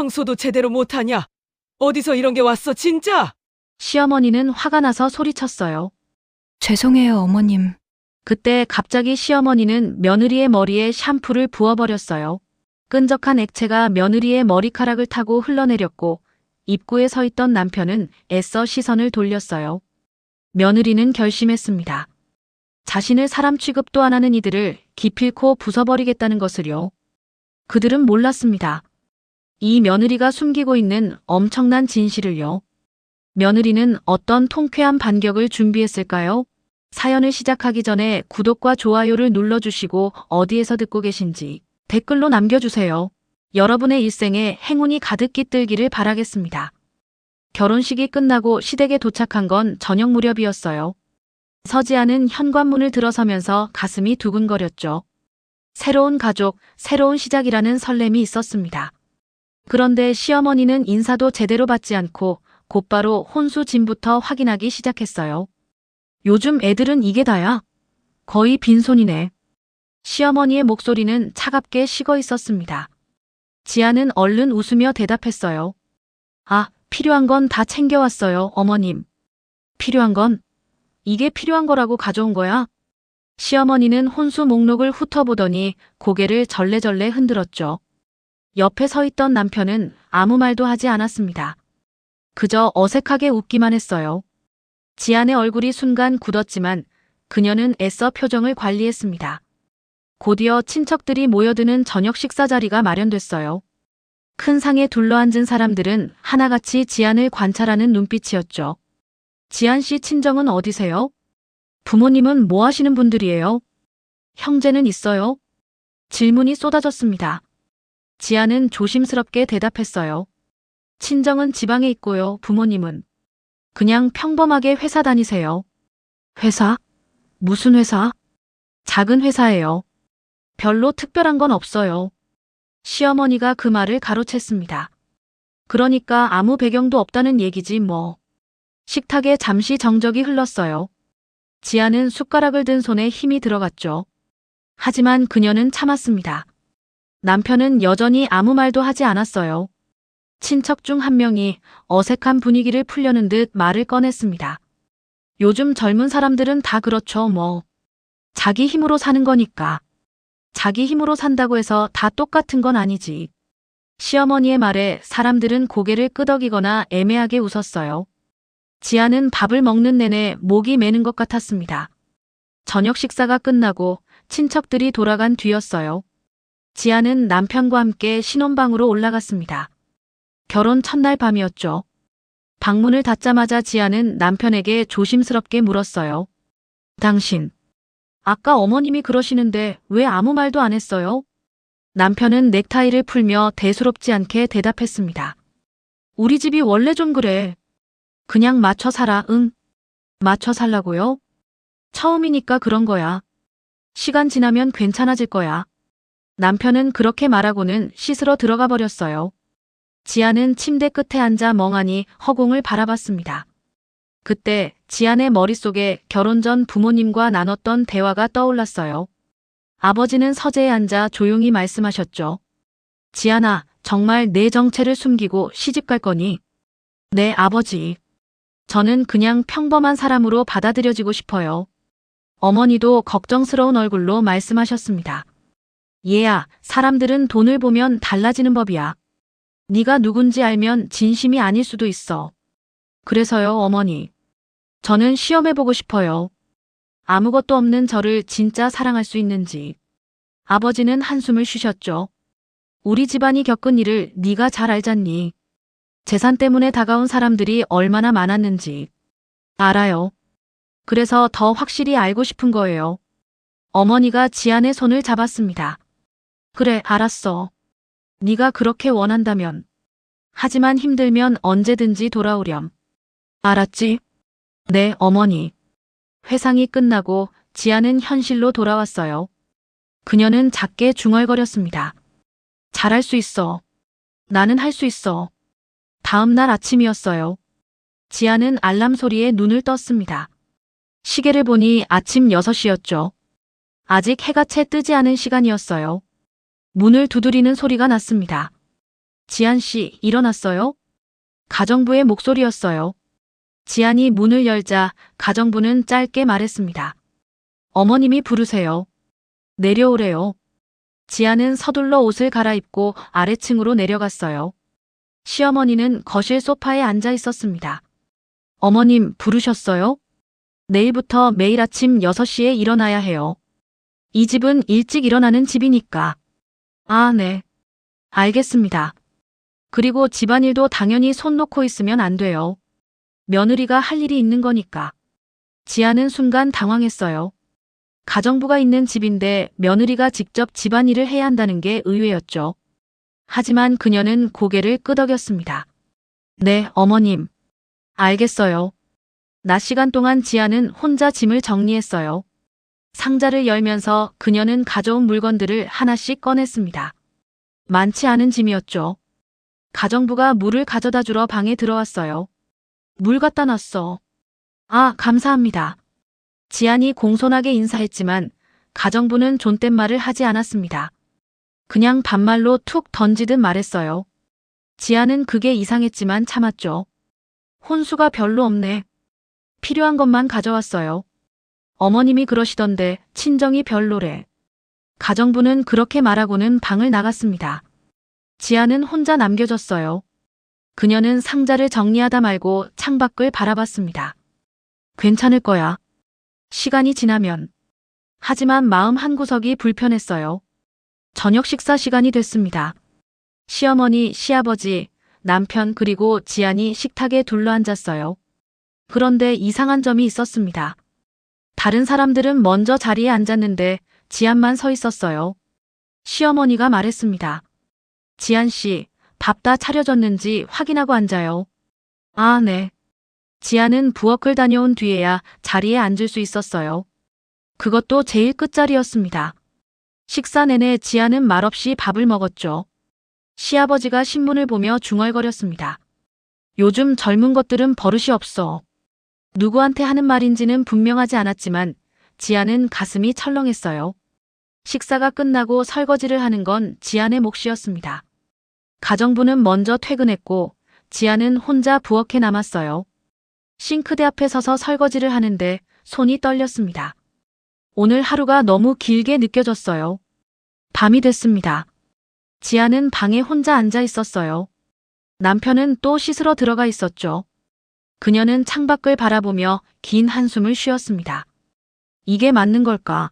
청소도 제대로 못하냐? 어디서 이런 게 왔어, 진짜? 시어머니는 화가 나서 소리쳤어요. 죄송해요, 어머님. 그때 갑자기 시어머니는 며느리의 머리에 샴푸를 부어버렸어요. 끈적한 액체가 며느리의 머리카락을 타고 흘러내렸고 입구에 서 있던 남편은 애써 시선을 돌렸어요. 며느리는 결심했습니다. 자신을 사람 취급도 안 하는 이들을 기필코 부숴버리겠다는 것을요. 그들은 몰랐습니다. 이 며느리가 숨기고 있는 엄청난 진실을요. 며느리는 어떤 통쾌한 반격을 준비했을까요? 사연을 시작하기 전에 구독과 좋아요를 눌러주시고 어디에서 듣고 계신지 댓글로 남겨주세요. 여러분의 일생에 행운이 가득 깃들기를 바라겠습니다. 결혼식이 끝나고 시댁에 도착한 건 저녁 무렵이었어요. 서지아는 현관문을 들어서면서 가슴이 두근거렸죠. 새로운 가족, 새로운 시작이라는 설렘이 있었습니다. 그런데 시어머니는 인사도 제대로 받지 않고 곧바로 혼수 짐부터 확인하기 시작했어요. 요즘 애들은 이게 다야? 거의 빈손이네. 시어머니의 목소리는 차갑게 식어 있었습니다. 지아는 얼른 웃으며 대답했어요. 아, 필요한 건 다 챙겨왔어요, 어머님. 필요한 건? 이게 필요한 거라고 가져온 거야? 시어머니는 혼수 목록을 훑어보더니 고개를 절레절레 흔들었죠. 옆에 서 있던 남편은 아무 말도 하지 않았습니다. 그저 어색하게 웃기만 했어요. 지안의 얼굴이 순간 굳었지만 그녀는 애써 표정을 관리했습니다. 곧이어 친척들이 모여드는 저녁 식사 자리가 마련됐어요. 큰 상에 둘러앉은 사람들은 하나같이 지안을 관찰하는 눈빛이었죠. 지안 씨 친정은 어디세요? 부모님은 뭐 하시는 분들이에요? 형제는 있어요? 질문이 쏟아졌습니다. 지안은 조심스럽게 대답했어요. 친정은 지방에 있고요, 부모님은. 그냥 평범하게 회사 다니세요. 회사? 무슨 회사? 작은 회사예요. 별로 특별한 건 없어요. 시어머니가 그 말을 가로챘습니다. 그러니까 아무 배경도 없다는 얘기지 뭐. 식탁에 잠시 정적이 흘렀어요. 지아는 숟가락을 든 손에 힘이 들어갔죠. 하지만 그녀는 참았습니다. 남편은 여전히 아무 말도 하지 않았어요. 친척 중 한 명이 어색한 분위기를 풀려는 듯 말을 꺼냈습니다. 요즘 젊은 사람들은 다 그렇죠, 뭐. 자기 힘으로 사는 거니까. 자기 힘으로 산다고 해서 다 똑같은 건 아니지. 시어머니의 말에 사람들은 고개를 끄덕이거나 애매하게 웃었어요. 지아는 밥을 먹는 내내 목이 메는 것 같았습니다. 저녁 식사가 끝나고 친척들이 돌아간 뒤였어요. 지아는 남편과 함께 신혼방으로 올라갔습니다. 결혼 첫날 밤이었죠. 방문을 닫자마자 지아는 남편에게 조심스럽게 물었어요. 당신, 아까 어머님이 그러시는데 왜 아무 말도 안 했어요? 남편은 넥타이를 풀며 대수롭지 않게 대답했습니다. 우리 집이 원래 좀 그래. 그냥 맞춰 살아, 응? 맞춰 살라고요? 처음이니까 그런 거야. 시간 지나면 괜찮아질 거야. 남편은 그렇게 말하고는 씻으러 들어가 버렸어요. 지아는 침대 끝에 앉아 멍하니 허공을 바라봤습니다. 그때 지안의 머릿속에 결혼 전 부모님과 나눴던 대화가 떠올랐어요. 아버지는 서재에 앉아 조용히 말씀하셨죠. 지안아, 정말 내 정체를 숨기고 시집갈 거니? 네, 아버지. 저는 그냥 평범한 사람으로 받아들여지고 싶어요. 어머니도 걱정스러운 얼굴로 말씀하셨습니다. 얘야, 사람들은 돈을 보면 달라지는 법이야. 네가 누군지 알면 진심이 아닐 수도 있어. 그래서요, 어머니. 저는 시험해보고 싶어요. 아무것도 없는 저를 진짜 사랑할 수 있는지. 아버지는 한숨을 쉬셨죠. 우리 집안이 겪은 일을 네가 잘 알잖니. 재산 때문에 다가온 사람들이 얼마나 많았는지. 알아요. 그래서 더 확실히 알고 싶은 거예요. 어머니가 지안의 손을 잡았습니다. 그래, 알았어. 네가 그렇게 원한다면. 하지만 힘들면 언제든지 돌아오렴. 알았지? 네, 어머니. 회상이 끝나고 지아는 현실로 돌아왔어요. 그녀는 작게 중얼거렸습니다. 잘할 수 있어. 나는 할 수 있어. 다음 날 아침이었어요. 지아는 알람 소리에 눈을 떴습니다. 시계를 보니 아침 6시였죠. 아직 해가 채 뜨지 않은 시간이었어요. 문을 두드리는 소리가 났습니다. 지안 씨, 일어났어요? 가정부의 목소리였어요. 지안이 문을 열자 가정부는 짧게 말했습니다. 어머님이 부르세요. 내려오래요. 지안은 서둘러 옷을 갈아입고 아래층으로 내려갔어요. 시어머니는 거실 소파에 앉아 있었습니다. 어머님, 부르셨어요? 내일부터 매일 아침 6시에 일어나야 해요. 이 집은 일찍 일어나는 집이니까. 아, 네. 알겠습니다. 그리고 집안일도 당연히 손 놓고 있으면 안 돼요. 며느리가 할 일이 있는 거니까. 지아는 순간 당황했어요. 가정부가 있는 집인데 며느리가 직접 집안일을 해야 한다는 게 의외였죠. 하지만 그녀는 고개를 끄덕였습니다. 네, 어머님. 알겠어요. 낮 시간 동안 지아는 혼자 짐을 정리했어요. 상자를 열면서 그녀는 가져온 물건들을 하나씩 꺼냈습니다. 많지 않은 짐이었죠. 가정부가 물을 가져다 주러 방에 들어왔어요. 물 갖다 놨어. 아, 감사합니다. 지안이 공손하게 인사했지만 가정부는 존댓말을 하지 않았습니다. 그냥 반말로 툭 던지듯 말했어요. 지안은 그게 이상했지만 참았죠. 혼수가 별로 없네. 필요한 것만 가져왔어요. 어머님이 그러시던데 친정이 별로래. 가정부는 그렇게 말하고는 방을 나갔습니다. 지아는 혼자 남겨졌어요. 그녀는 상자를 정리하다 말고 창밖을 바라봤습니다. 괜찮을 거야. 시간이 지나면. 하지만 마음 한구석이 불편했어요. 저녁 식사 시간이 됐습니다. 시어머니, 시아버지, 남편 그리고 지안이 식탁에 둘러앉았어요. 그런데 이상한 점이 있었습니다. 다른 사람들은 먼저 자리에 앉았는데 지안만 서 있었어요. 시어머니가 말했습니다. 지안 씨, 밥 다 차려졌는지 확인하고 앉아요. 아, 네. 지안은 부엌을 다녀온 뒤에야 자리에 앉을 수 있었어요. 그것도 제일 끝자리였습니다. 식사 내내 지안은 말없이 밥을 먹었죠. 시아버지가 신문을 보며 중얼거렸습니다. 요즘 젊은 것들은 버릇이 없어. 누구한테 하는 말인지는 분명하지 않았지만 지안은 가슴이 철렁했어요. 식사가 끝나고 설거지를 하는 건 지안의 몫이었습니다. 가정부는 먼저 퇴근했고 지안은 혼자 부엌에 남았어요. 싱크대 앞에 서서 설거지를 하는데 손이 떨렸습니다. 오늘 하루가 너무 길게 느껴졌어요. 밤이 됐습니다. 지안은 방에 혼자 앉아 있었어요. 남편은 또 씻으러 들어가 있었죠. 그녀는 창밖을 바라보며 긴 한숨을 쉬었습니다. 이게 맞는 걸까?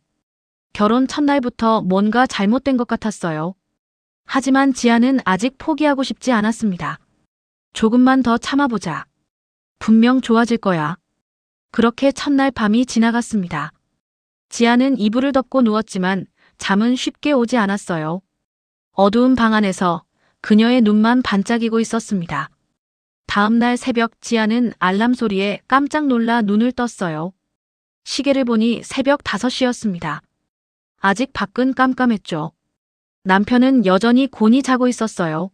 결혼 첫날부터 뭔가 잘못된 것 같았어요. 하지만 지안은 아직 포기하고 싶지 않았습니다. 조금만 더 참아보자. 분명 좋아질 거야. 그렇게 첫날 밤이 지나갔습니다. 지안은 이불을 덮고 누웠지만 잠은 쉽게 오지 않았어요. 어두운 방 안에서 그녀의 눈만 반짝이고 있었습니다. 다음 날 새벽 지안은 알람 소리에 깜짝 놀라 눈을 떴어요. 시계를 보니 새벽 5시였습니다. 아직 밖은 깜깜했죠. 남편은 여전히 곤히 자고 있었어요.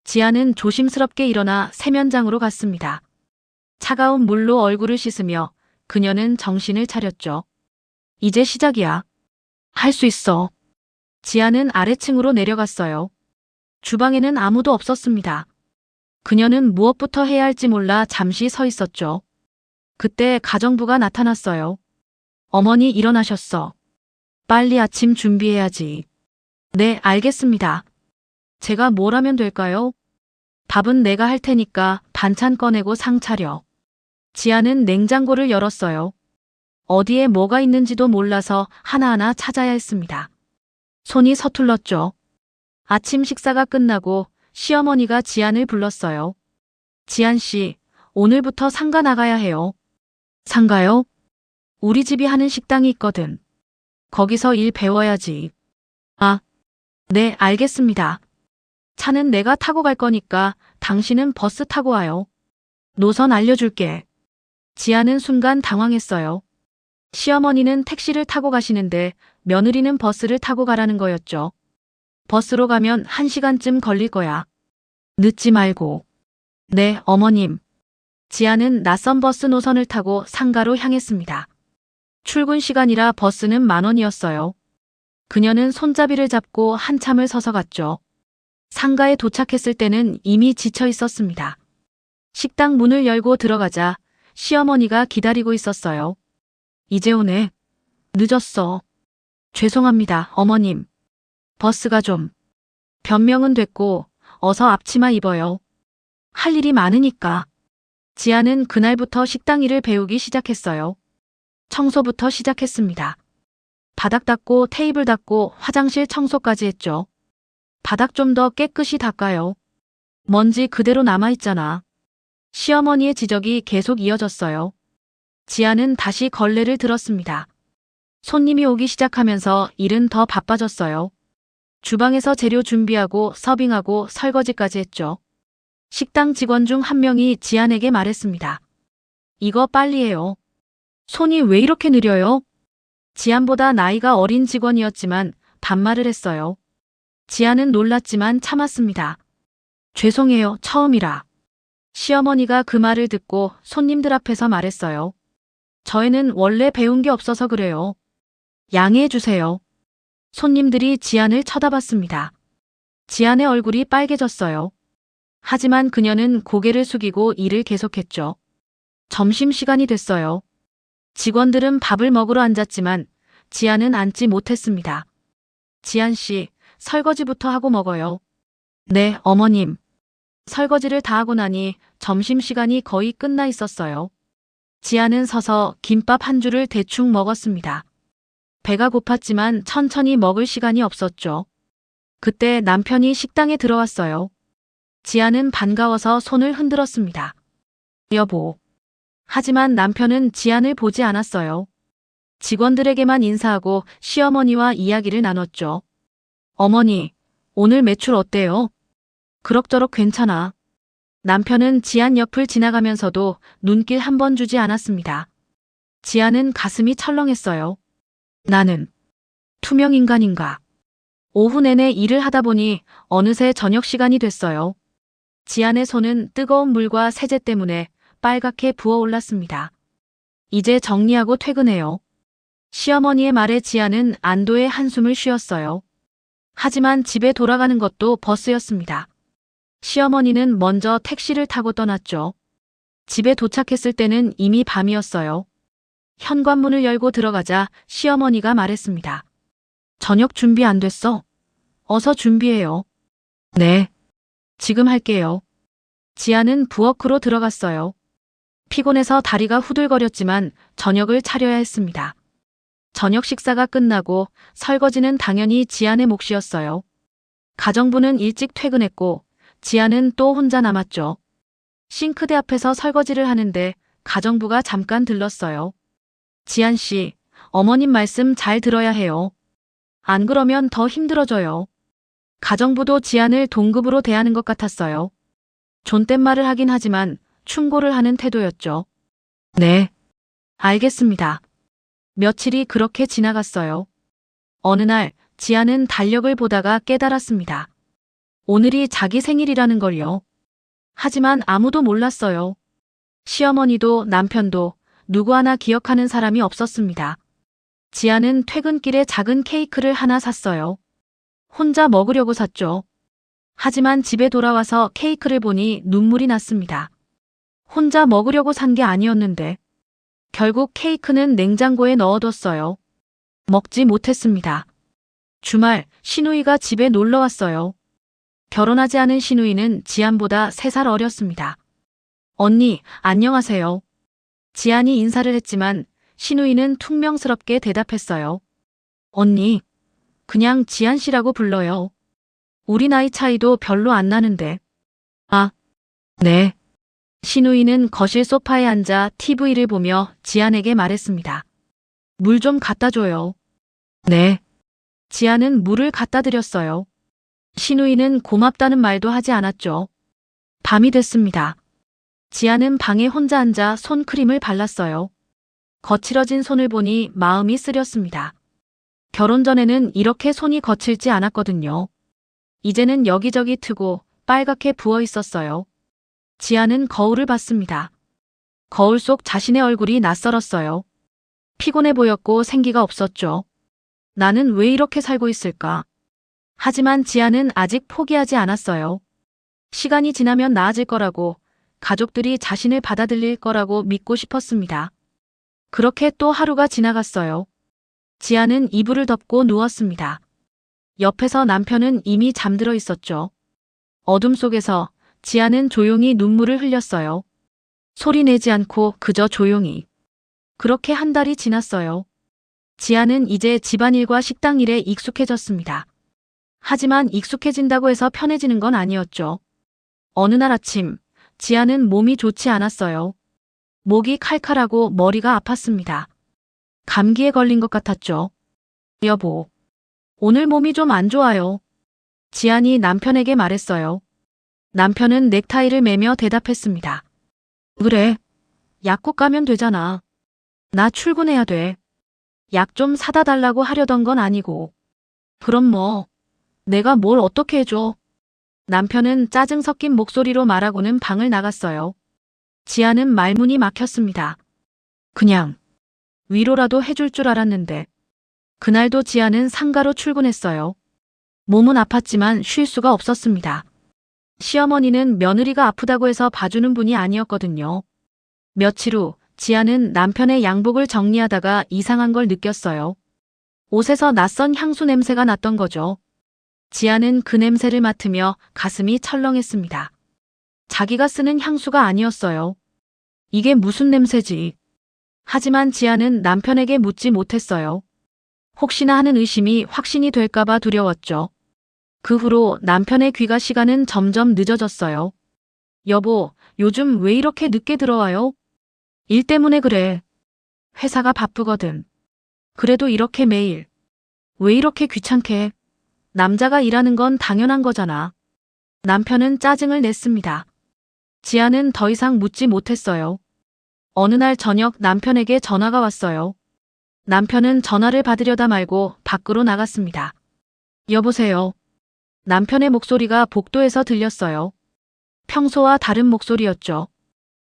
지안은 조심스럽게 일어나 세면장으로 갔습니다. 차가운 물로 얼굴을 씻으며 그녀는 정신을 차렸죠. 이제 시작이야. 할 수 있어. 지안은 아래층으로 내려갔어요. 주방에는 아무도 없었습니다. 그녀는 무엇부터 해야 할지 몰라 잠시 서 있었죠. 그때 가정부가 나타났어요. 어머니 일어나셨어. 빨리 아침 준비해야지. 네, 알겠습니다. 제가 뭘 하면 될까요? 밥은 내가 할 테니까 반찬 꺼내고 상 차려. 지안은 냉장고를 열었어요. 어디에 뭐가 있는지도 몰라서 하나하나 찾아야 했습니다. 손이 서툴렀죠. 아침 식사가 끝나고 시어머니가 지안을 불렀어요. 지안 씨, 오늘부터 상가 나가야 해요. 상가요? 우리 집이 하는 식당이 있거든. 거기서 일 배워야지. 아, 네, 알겠습니다. 차는 내가 타고 갈 거니까 당신은 버스 타고 와요. 노선 알려줄게. 지안은 순간 당황했어요. 시어머니는 택시를 타고 가시는데 며느리는 버스를 타고 가라는 거였죠. 버스로 가면 1시간쯤 걸릴 거야. 늦지 말고. 네, 어머님. 지안은 낯선 버스 노선을 타고 상가로 향했습니다. 출근 시간이라 버스는 10,000원이었어요. 그녀는 손잡이를 잡고 한참을 서서 갔죠. 상가에 도착했을 때는 이미 지쳐 있었습니다. 식당 문을 열고 들어가자 시어머니가 기다리고 있었어요. 이제 오네. 늦었어. 죄송합니다, 어머님. 버스가 좀. 변명은 됐고 어서 앞치마 입어요. 할 일이 많으니까. 지아는 그날부터 식당 일을 배우기 시작했어요. 청소부터 시작했습니다. 바닥 닦고 테이블 닦고 화장실 청소까지 했죠. 바닥 좀 더 깨끗이 닦아요. 먼지 그대로 남아있잖아. 시어머니의 지적이 계속 이어졌어요. 지아는 다시 걸레를 들었습니다. 손님이 오기 시작하면서 일은 더 바빠졌어요. 주방에서 재료 준비하고 서빙하고 설거지까지 했죠. 식당 직원 중 한 명이 지안에게 말했습니다. 이거 빨리 해요. 손이 왜 이렇게 느려요? 지안보다 나이가 어린 직원이었지만 반말을 했어요. 지안은 놀랐지만 참았습니다. 죄송해요, 처음이라. 시어머니가 그 말을 듣고 손님들 앞에서 말했어요. 저희는 원래 배운 게 없어서 그래요. 양해해 주세요. 손님들이 지안을 쳐다봤습니다. 지안의 얼굴이 빨개졌어요. 하지만 그녀는 고개를 숙이고 일을 계속했죠. 점심시간이 됐어요. 직원들은 밥을 먹으러 앉았지만 지안은 앉지 못했습니다. 지안 씨, 설거지부터 하고 먹어요. 네, 어머님. 설거지를 다 하고 나니 점심시간이 거의 끝나 있었어요. 지안은 서서 김밥 한 줄을 대충 먹었습니다. 배가 고팠지만 천천히 먹을 시간이 없었죠. 그때 남편이 식당에 들어왔어요. 지안은 반가워서 손을 흔들었습니다. 여보. 하지만 남편은 지안을 보지 않았어요. 직원들에게만 인사하고 시어머니와 이야기를 나눴죠. 어머니, 오늘 매출 어때요? 그럭저럭 괜찮아. 남편은 지안 옆을 지나가면서도 눈길 한 번 주지 않았습니다. 지안은 가슴이 철렁했어요. 나는 투명 인간인가. 오후 내내 일을 하다 보니 어느새 저녁 시간이 됐어요. 지안의 손은 뜨거운 물과 세제 때문에 빨갛게 부어올랐습니다. 이제 정리하고 퇴근해요. 시어머니의 말에 지안은 안도의 한숨을 쉬었어요. 하지만 집에 돌아가는 것도 버스였습니다. 시어머니는 먼저 택시를 타고 떠났죠. 집에 도착했을 때는 이미 밤이었어요. 현관문을 열고 들어가자 시어머니가 말했습니다. 저녁 준비 안 됐어? 어서 준비해요. 네. 지금 할게요. 지아는 부엌으로 들어갔어요. 피곤해서 다리가 후들거렸지만 저녁을 차려야 했습니다. 저녁 식사가 끝나고 설거지는 당연히 지안의 몫이었어요. 가정부는 일찍 퇴근했고 지안은 또 혼자 남았죠. 싱크대 앞에서 설거지를 하는데 가정부가 잠깐 들렀어요. 지안 씨, 어머님 말씀 잘 들어야 해요. 안 그러면 더 힘들어져요. 가정부도 지안을 동급으로 대하는 것 같았어요. 존댓말을 하긴 하지만 충고를 하는 태도였죠. 네, 알겠습니다. 며칠이 그렇게 지나갔어요. 어느 날 지안은 달력을 보다가 깨달았습니다. 오늘이 자기 생일이라는 걸요. 하지만 아무도 몰랐어요. 시어머니도 남편도 누구 하나 기억하는 사람이 없었습니다. 지아는 퇴근길에 작은 케이크를 하나 샀어요. 혼자 먹으려고 샀죠. 하지만 집에 돌아와서 케이크를 보니 눈물이 났습니다. 혼자 먹으려고 산 게 아니었는데. 결국 케이크는 냉장고에 넣어뒀어요. 먹지 못했습니다. 주말 시누이가 집에 놀러 왔어요. 결혼하지 않은 시누이는 지안보다 3살 어렸습니다. 언니, 안녕하세요. 지안이 인사를 했지만 시누이는 퉁명스럽게 대답했어요. 언니, 그냥 지안 씨라고 불러요. 우리 나이 차이도 별로 안 나는데. 아, 네. 시누이는 거실 소파에 앉아 TV를 보며 지안에게 말했습니다. 물 좀 갖다 줘요. 네. 지안은 물을 갖다 드렸어요. 시누이는 고맙다는 말도 하지 않았죠. 밤이 됐습니다. 지안은 방에 혼자 앉아 손크림을 발랐어요. 거칠어진 손을 보니 마음이 쓰렸습니다. 결혼 전에는 이렇게 손이 거칠지 않았거든요. 이제는 여기저기 트고 빨갛게 부어 있었어요. 지아는 거울을 봤습니다. 거울 속 자신의 얼굴이 낯설었어요. 피곤해 보였고 생기가 없었죠. 나는 왜 이렇게 살고 있을까? 하지만 지아는 아직 포기하지 않았어요. 시간이 지나면 나아질 거라고, 가족들이 자신을 받아들일 거라고 믿고 싶었습니다. 그렇게 또 하루가 지나갔어요. 지아는 이불을 덮고 누웠습니다. 옆에서 남편은 이미 잠들어 있었죠. 어둠 속에서 지아는 조용히 눈물을 흘렸어요. 소리 내지 않고 그저 조용히. 그렇게 한 달이 지났어요. 지아는 이제 집안일과 식당 일에 익숙해졌습니다. 하지만 익숙해진다고 해서 편해지는 건 아니었죠. 어느 날 아침, 지아는 몸이 좋지 않았어요. 목이 칼칼하고 머리가 아팠습니다. 감기에 걸린 것 같았죠. 여보, 오늘 몸이 좀 안 좋아요. 지안이 남편에게 말했어요. 남편은 넥타이를 매며 대답했습니다. 그래, 약국 가면 되잖아. 나 출근해야 돼. 약 좀 사다 달라고 하려던 건 아니고. 그럼 뭐, 내가 뭘 어떻게 해줘. 남편은 짜증 섞인 목소리로 말하고는 방을 나갔어요. 지아는 말문이 막혔습니다. 그냥 위로라도 해줄 줄 알았는데. 그날도 지아는 상가로 출근했어요. 몸은 아팠지만 쉴 수가 없었습니다. 시어머니는 며느리가 아프다고 해서 봐주는 분이 아니었거든요. 며칠 후 지아는 남편의 양복을 정리하다가 이상한 걸 느꼈어요. 옷에서 낯선 향수 냄새가 났던 거죠. 지아는 그 냄새를 맡으며 가슴이 철렁했습니다. 자기가 쓰는 향수가 아니었어요. 이게 무슨 냄새지? 하지만 지아는 남편에게 묻지 못했어요. 혹시나 하는 의심이 확신이 될까봐 두려웠죠. 그 후로 남편의 귀가 시간은 점점 늦어졌어요. 여보, 요즘 왜 이렇게 늦게 들어와요? 일 때문에 그래. 회사가 바쁘거든. 그래도 이렇게 매일. 왜 이렇게 귀찮게? 남자가 일하는 건 당연한 거잖아. 남편은 짜증을 냈습니다. 지아는 더 이상 묻지 못했어요. 어느 날 저녁 남편에게 전화가 왔어요. 남편은 전화를 받으려다 말고 밖으로 나갔습니다. 여보세요. 남편의 목소리가 복도에서 들렸어요. 평소와 다른 목소리였죠.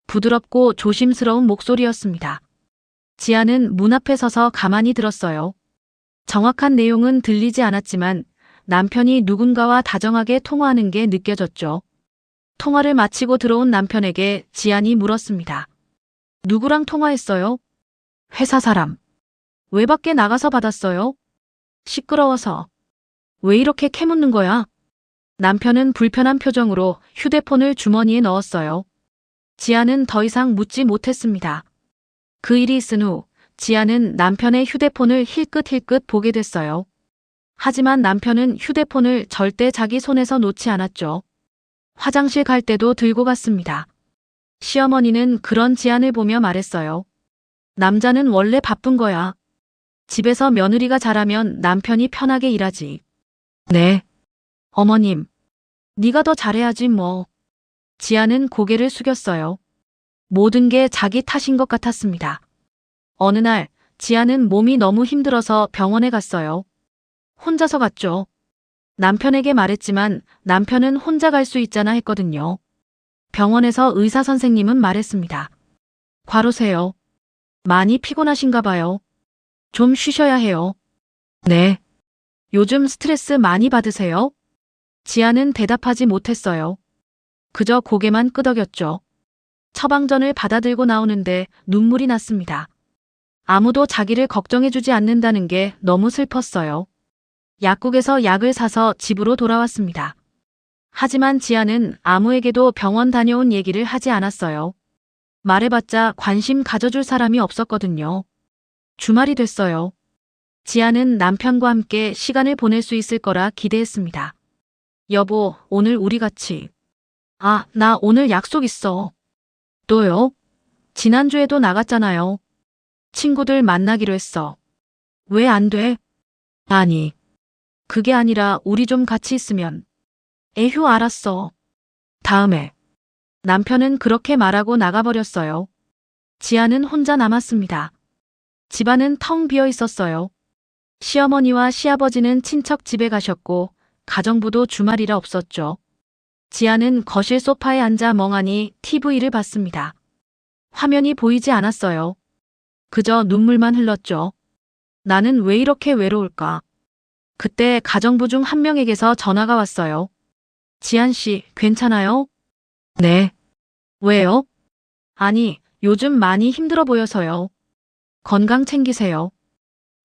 부드럽고 조심스러운 목소리였습니다. 지아는 문 앞에 서서 가만히 들었어요. 정확한 내용은 들리지 않았지만 남편이 누군가와 다정하게 통화하는 게 느껴졌죠. 통화를 마치고 들어온 남편에게 지안이 물었습니다. 누구랑 통화했어요? 회사 사람. 왜 밖에 나가서 받았어요? 시끄러워서. 왜 이렇게 캐묻는 거야? 남편은 불편한 표정으로 휴대폰을 주머니에 넣었어요. 지아는 더 이상 묻지 못했습니다. 그 일이 있은 후 지아는 남편의 휴대폰을 힐끗힐끗 보게 됐어요. 하지만 남편은 휴대폰을 절대 자기 손에서 놓지 않았죠. 화장실 갈 때도 들고 갔습니다. 시어머니는 그런 지안을 보며 말했어요. 남자는 원래 바쁜 거야. 집에서 며느리가 잘하면 남편이 편하게 일하지. 네. 어머님. 네가 더 잘해야지 뭐. 지아는 고개를 숙였어요. 모든 게 자기 탓인 것 같았습니다. 어느 날 지아는 몸이 너무 힘들어서 병원에 갔어요. 혼자서 갔죠. 남편에게 말했지만 남편은 혼자 갈 수 있잖아 했거든요. 병원에서 의사 선생님은 말했습니다. 과로세요. 많이 피곤하신가 봐요. 좀 쉬셔야 해요. 네. 요즘 스트레스 많이 받으세요? 지아는 대답하지 못했어요. 그저 고개만 끄덕였죠. 처방전을 받아들고 나오는데 눈물이 났습니다. 아무도 자기를 걱정해주지 않는다는 게 너무 슬펐어요. 약국에서 약을 사서 집으로 돌아왔습니다. 하지만 지아는 아무에게도 병원 다녀온 얘기를 하지 않았어요. 말해봤자 관심 가져줄 사람이 없었거든요. 주말이 됐어요. 지아는 남편과 함께 시간을 보낼 수 있을 거라 기대했습니다. 여보, 오늘 우리 같이. 아, 나 오늘 약속 있어. 또요? 지난주에도 나갔잖아요. 친구들 만나기로 했어. 왜 안 돼? 아니, 그게 아니라 우리 좀 같이 있으면. 에휴, 알았어. 다음에. 남편은 그렇게 말하고 나가버렸어요. 지아는 혼자 남았습니다. 집안은 텅 비어 있었어요. 시어머니와 시아버지는 친척 집에 가셨고 가정부도 주말이라 없었죠. 지아는 거실 소파에 앉아 멍하니 TV를 봤습니다. 화면이 보이지 않았어요. 그저 눈물만 흘렀죠. 나는 왜 이렇게 외로울까? 그때 가정부 중 한 명에게서 전화가 왔어요. 지한 씨, 괜찮아요? 네. 왜요? 아니, 요즘 많이 힘들어 보여서요. 건강 챙기세요.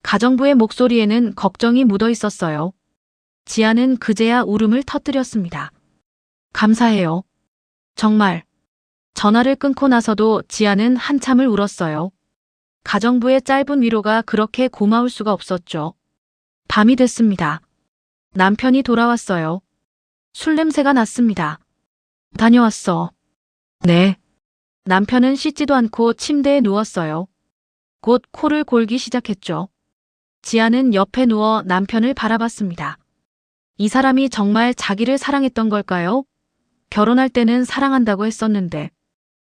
가정부의 목소리에는 걱정이 묻어 있었어요. 지아는 그제야 울음을 터뜨렸습니다. 감사해요. 정말. 전화를 끊고 나서도 지아는 한참을 울었어요. 가정부의 짧은 위로가 그렇게 고마울 수가 없었죠. 밤이 됐습니다. 남편이 돌아왔어요. 술 냄새가 났습니다. 다녀왔어. 네. 남편은 씻지도 않고 침대에 누웠어요. 곧 코를 골기 시작했죠. 지아는 옆에 누워 남편을 바라봤습니다. 이 사람이 정말 자기를 사랑했던 걸까요? 결혼할 때는 사랑한다고 했었는데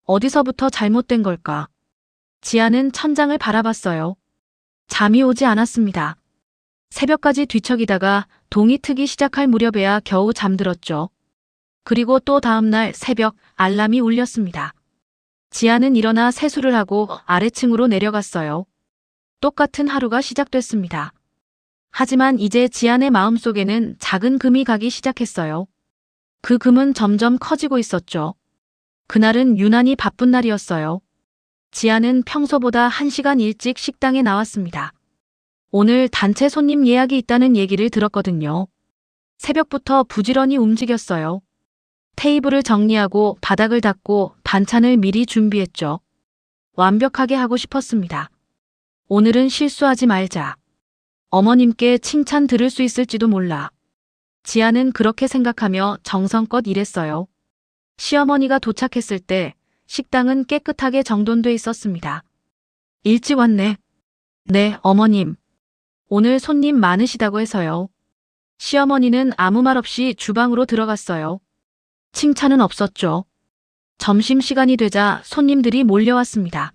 어디서부터 잘못된 걸까? 지아는 천장을 바라봤어요. 잠이 오지 않았습니다. 새벽까지 뒤척이다가 동이 트기 시작할 무렵에야 겨우 잠들었죠. 그리고 또 다음날 새벽 알람이 울렸습니다. 지아는 일어나 세수를 하고 아래층으로 내려갔어요. 똑같은 하루가 시작됐습니다. 하지만 이제 지안의 마음속에는 작은 금이 가기 시작했어요. 그 금은 점점 커지고 있었죠. 그날은 유난히 바쁜 날이었어요. 지안은 평소보다 1시간 일찍 식당에 나왔습니다. 오늘 단체 손님 예약이 있다는 얘기를 들었거든요. 새벽부터 부지런히 움직였어요. 테이블을 정리하고 바닥을 닦고 반찬을 미리 준비했죠. 완벽하게 하고 싶었습니다. 오늘은 실수하지 말자. 어머님께 칭찬 들을 수 있을지도 몰라. 지아는 그렇게 생각하며 정성껏 일했어요. 시어머니가 도착했을 때 식당은 깨끗하게 정돈돼 있었습니다. 일찍 왔네. 네, 어머님. 오늘 손님 많으시다고 해서요. 시어머니는 아무 말 없이 주방으로 들어갔어요. 칭찬은 없었죠. 점심시간이 되자 손님들이 몰려왔습니다.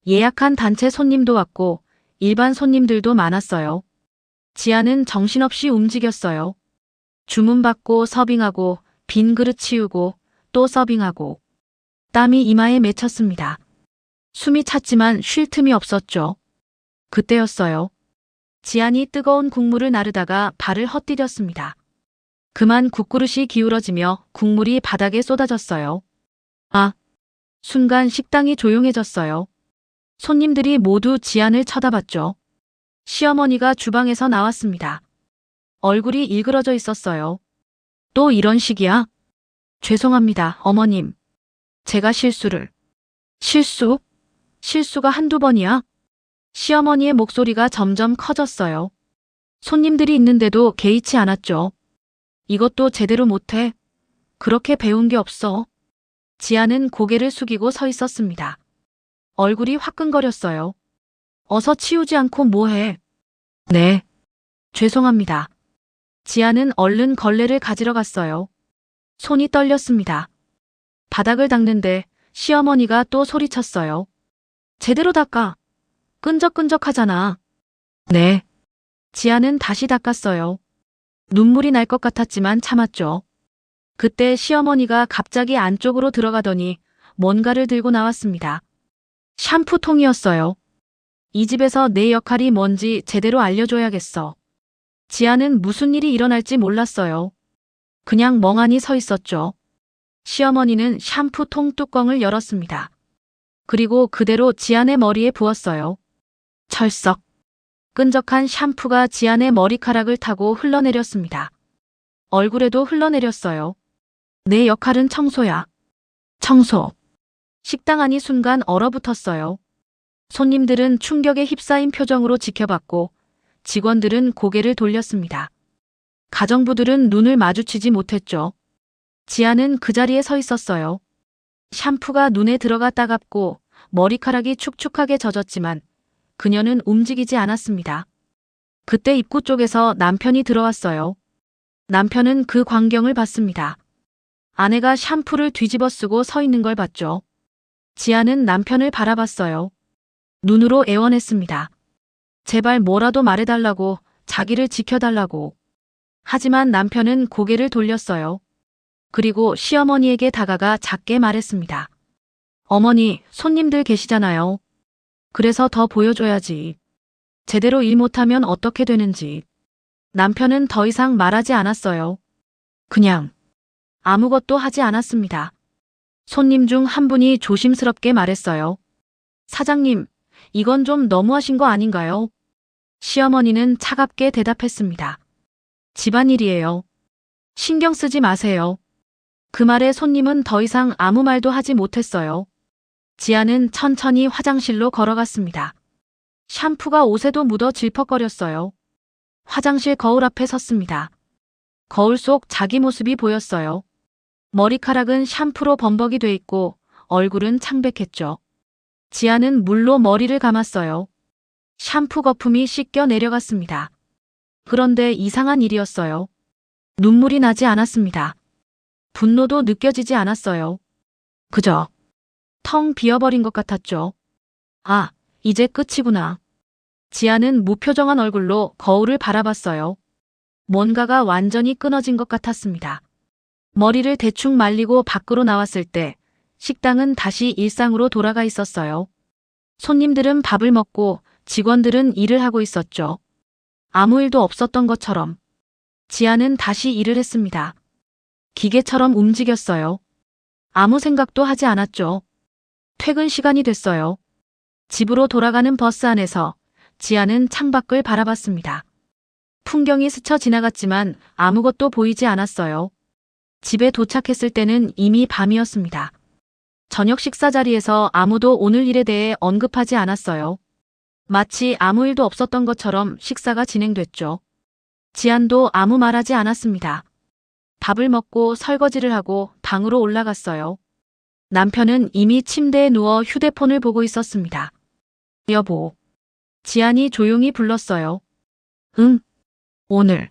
예약한 단체 손님도 왔고 일반 손님들도 많았어요. 지아는 정신없이 움직였어요. 주문받고 서빙하고 빈 그릇 치우고 또 서빙하고 땀이 이마에 맺혔습니다. 숨이 찼지만 쉴 틈이 없었죠. 그때였어요. 지안이 뜨거운 국물을 나르다가 발을 헛디뎠습니다. 그만 국그릇이 기울어지며 국물이 바닥에 쏟아졌어요. 아! 순간 식당이 조용해졌어요. 손님들이 모두 지안을 쳐다봤죠. 시어머니가 주방에서 나왔습니다. 얼굴이 일그러져 있었어요. 또 이런 식이야? 죄송합니다, 어머님. 제가 실수를. 실수? 실수가 한두 번이야? 시어머니의 목소리가 점점 커졌어요. 손님들이 있는데도 개의치 않았죠. 이것도 제대로 못해. 그렇게 배운 게 없어. 지아는 고개를 숙이고 서 있었습니다. 얼굴이 화끈거렸어요. 어서 치우지 않고 뭐해? 네. 죄송합니다. 지아는 얼른 걸레를 가지러 갔어요. 손이 떨렸습니다. 바닥을 닦는데 시어머니가 또 소리쳤어요. 제대로 닦아. 끈적끈적하잖아. 네. 지아는 다시 닦았어요. 눈물이 날 것 같았지만 참았죠. 그때 시어머니가 갑자기 안쪽으로 들어가더니 뭔가를 들고 나왔습니다. 샴푸통이었어요. 이 집에서 내 역할이 뭔지 제대로 알려줘야겠어. 지아는 무슨 일이 일어날지 몰랐어요. 그냥 멍하니 서 있었죠. 시어머니는 샴푸통 뚜껑을 열었습니다. 그리고 그대로 지안의 머리에 부었어요. 철썩. 끈적한 샴푸가 지안의 머리카락을 타고 흘러내렸습니다. 얼굴에도 흘러내렸어요. 내 역할은 청소야. 청소. 식당 안이 순간 얼어붙었어요. 손님들은 충격에 휩싸인 표정으로 지켜봤고 직원들은 고개를 돌렸습니다. 가정부들은 눈을 마주치지 못했죠. 지아는 그 자리에 서 있었어요. 샴푸가 눈에 들어가 따갑고 머리카락이 축축하게 젖었지만 그녀는 움직이지 않았습니다. 그때 입구 쪽에서 남편이 들어왔어요. 남편은 그 광경을 봤습니다. 아내가 샴푸를 뒤집어 쓰고 서 있는 걸 봤죠. 지아는 남편을 바라봤어요. 눈으로 애원했습니다. 제발 뭐라도 말해달라고, 자기를 지켜달라고. 하지만 남편은 고개를 돌렸어요. 그리고 시어머니에게 다가가 작게 말했습니다. 어머니, 손님들 계시잖아요. 그래서 더 보여줘야지. 제대로 일 못하면 어떻게 되는지. 남편은 더 이상 말하지 않았어요. 그냥 아무것도 하지 않았습니다. 손님 중 한 분이 조심스럽게 말했어요. 사장님, 이건 좀 너무하신 거 아닌가요? 시어머니는 차갑게 대답했습니다. 집안일이에요. 신경 쓰지 마세요. 그 말에 손님은 더 이상 아무 말도 하지 못했어요. 지아는 천천히 화장실로 걸어갔습니다. 샴푸가 옷에도 묻어 질퍽거렸어요. 화장실 거울 앞에 섰습니다. 거울 속 자기 모습이 보였어요. 머리카락은 샴푸로 범벅이 돼 있고 얼굴은 창백했죠. 지아는 물로 머리를 감았어요. 샴푸 거품이 씻겨 내려갔습니다. 그런데 이상한 일이었어요. 눈물이 나지 않았습니다. 분노도 느껴지지 않았어요. 그저 텅 비어버린 것 같았죠. 아, 이제 끝이구나. 지아는 무표정한 얼굴로 거울을 바라봤어요. 뭔가가 완전히 끊어진 것 같았습니다. 머리를 대충 말리고 밖으로 나왔을 때 식당은 다시 일상으로 돌아가 있었어요. 손님들은 밥을 먹고 직원들은 일을 하고 있었죠. 아무 일도 없었던 것처럼. 지아는 다시 일을 했습니다. 기계처럼 움직였어요. 아무 생각도 하지 않았죠. 퇴근 시간이 됐어요. 집으로 돌아가는 버스 안에서 지아는 창밖을 바라봤습니다. 풍경이 스쳐 지나갔지만 아무것도 보이지 않았어요. 집에 도착했을 때는 이미 밤이었습니다. 저녁 식사 자리에서 아무도 오늘 일에 대해 언급하지 않았어요. 마치 아무 일도 없었던 것처럼 식사가 진행됐죠. 지안도 아무 말하지 않았습니다. 밥을 먹고 설거지를 하고 방으로 올라갔어요. 남편은 이미 침대에 누워 휴대폰을 보고 있었습니다. 여보. 지안이 조용히 불렀어요. 응. 오늘.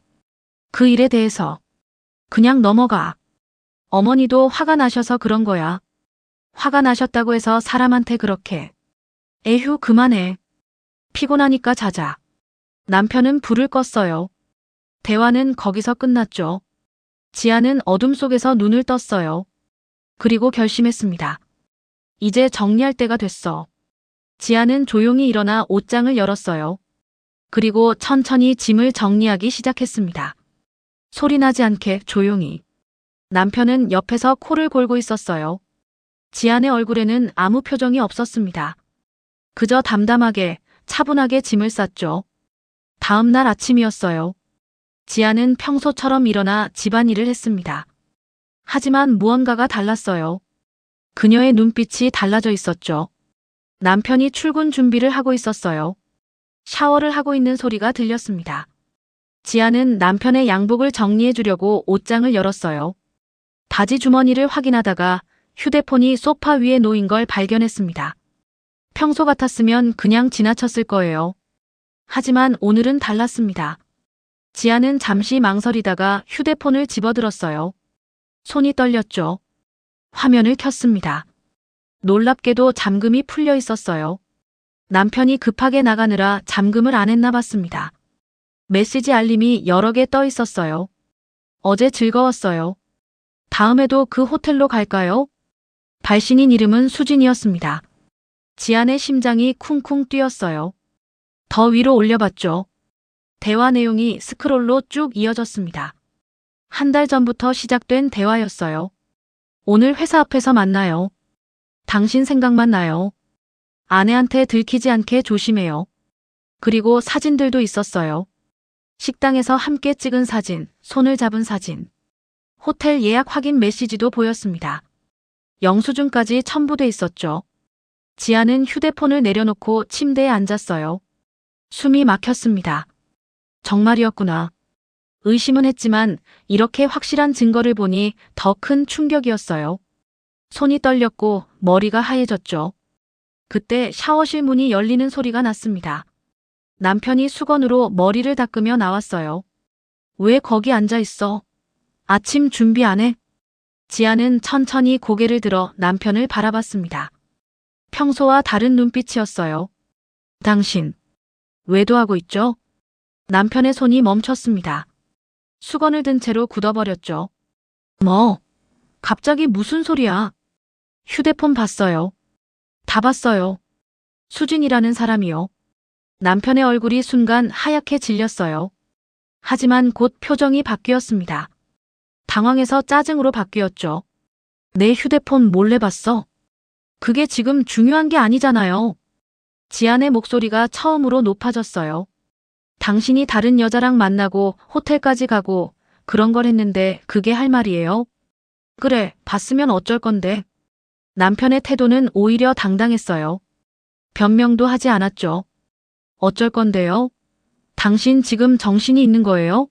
그 일에 대해서. 그냥 넘어가. 어머니도 화가 나셔서 그런 거야. 화가 나셨다고 해서 사람한테 그렇게. 에휴, 그만해. 피곤하니까 자자. 남편은 불을 껐어요. 대화는 거기서 끝났죠. 지아는 어둠 속에서 눈을 떴어요. 그리고 결심했습니다. 이제 정리할 때가 됐어. 지아는 조용히 일어나 옷장을 열었어요. 그리고 천천히 짐을 정리하기 시작했습니다. 소리나지 않게 조용히. 남편은 옆에서 코를 골고 있었어요. 지안의 얼굴에는 아무 표정이 없었습니다. 그저 담담하게, 차분하게 짐을 쌌죠. 다음 날 아침이었어요. 지안은 평소처럼 일어나 집안일을 했습니다. 하지만 무언가가 달랐어요. 그녀의 눈빛이 달라져 있었죠. 남편이 출근 준비를 하고 있었어요. 샤워를 하고 있는 소리가 들렸습니다. 지아는 남편의 양복을 정리해 주려고 옷장을 열었어요. 바지 주머니를 확인하다가 휴대폰이 소파 위에 놓인 걸 발견했습니다. 평소 같았으면 그냥 지나쳤을 거예요. 하지만 오늘은 달랐습니다. 지아는 잠시 망설이다가 휴대폰을 집어들었어요. 손이 떨렸죠. 화면을 켰습니다. 놀랍게도 잠금이 풀려 있었어요. 남편이 급하게 나가느라 잠금을 안 했나 봤습니다. 메시지 알림이 여러 개 떠 있었어요. 어제 즐거웠어요. 다음에도 그 호텔로 갈까요? 발신인 이름은 수진이었습니다. 지안의 심장이 쿵쿵 뛰었어요. 더 위로 올려봤죠. 대화 내용이 스크롤로 쭉 이어졌습니다. 한 달 전부터 시작된 대화였어요. 오늘 회사 앞에서 만나요. 당신 생각만 나요. 아내한테 들키지 않게 조심해요. 그리고 사진들도 있었어요. 식당에서 함께 찍은 사진, 손을 잡은 사진. 호텔 예약 확인 메시지도 보였습니다. 영수증까지 첨부돼 있었죠. 지아는 휴대폰을 내려놓고 침대에 앉았어요. 숨이 막혔습니다. 정말이었구나. 의심은 했지만 이렇게 확실한 증거를 보니 더 큰 충격이었어요. 손이 떨렸고 머리가 하얘졌죠. 그때 샤워실 문이 열리는 소리가 났습니다. 남편이 수건으로 머리를 닦으며 나왔어요. 왜 거기 앉아 있어? 아침 준비 안 해? 지아는 천천히 고개를 들어 남편을 바라봤습니다. 평소와 다른 눈빛이었어요. 당신, 외도하고 있죠? 남편의 손이 멈췄습니다. 수건을 든 채로 굳어버렸죠. 뭐? 갑자기 무슨 소리야? 휴대폰 봤어요. 다 봤어요. 수진이라는 사람이요. 남편의 얼굴이 순간 하얗게 질렸어요. 하지만 곧 표정이 바뀌었습니다. 당황해서 짜증으로 바뀌었죠. 내 휴대폰 몰래 봤어? 그게 지금 중요한 게 아니잖아요. 지안의 목소리가 처음으로 높아졌어요. 당신이 다른 여자랑 만나고 호텔까지 가고 그런 걸 했는데 그게 할 말이에요? 그래, 봤으면 어쩔 건데. 남편의 태도는 오히려 당당했어요. 변명도 하지 않았죠. 어쩔 건데요? 당신 지금 정신이 있는 거예요?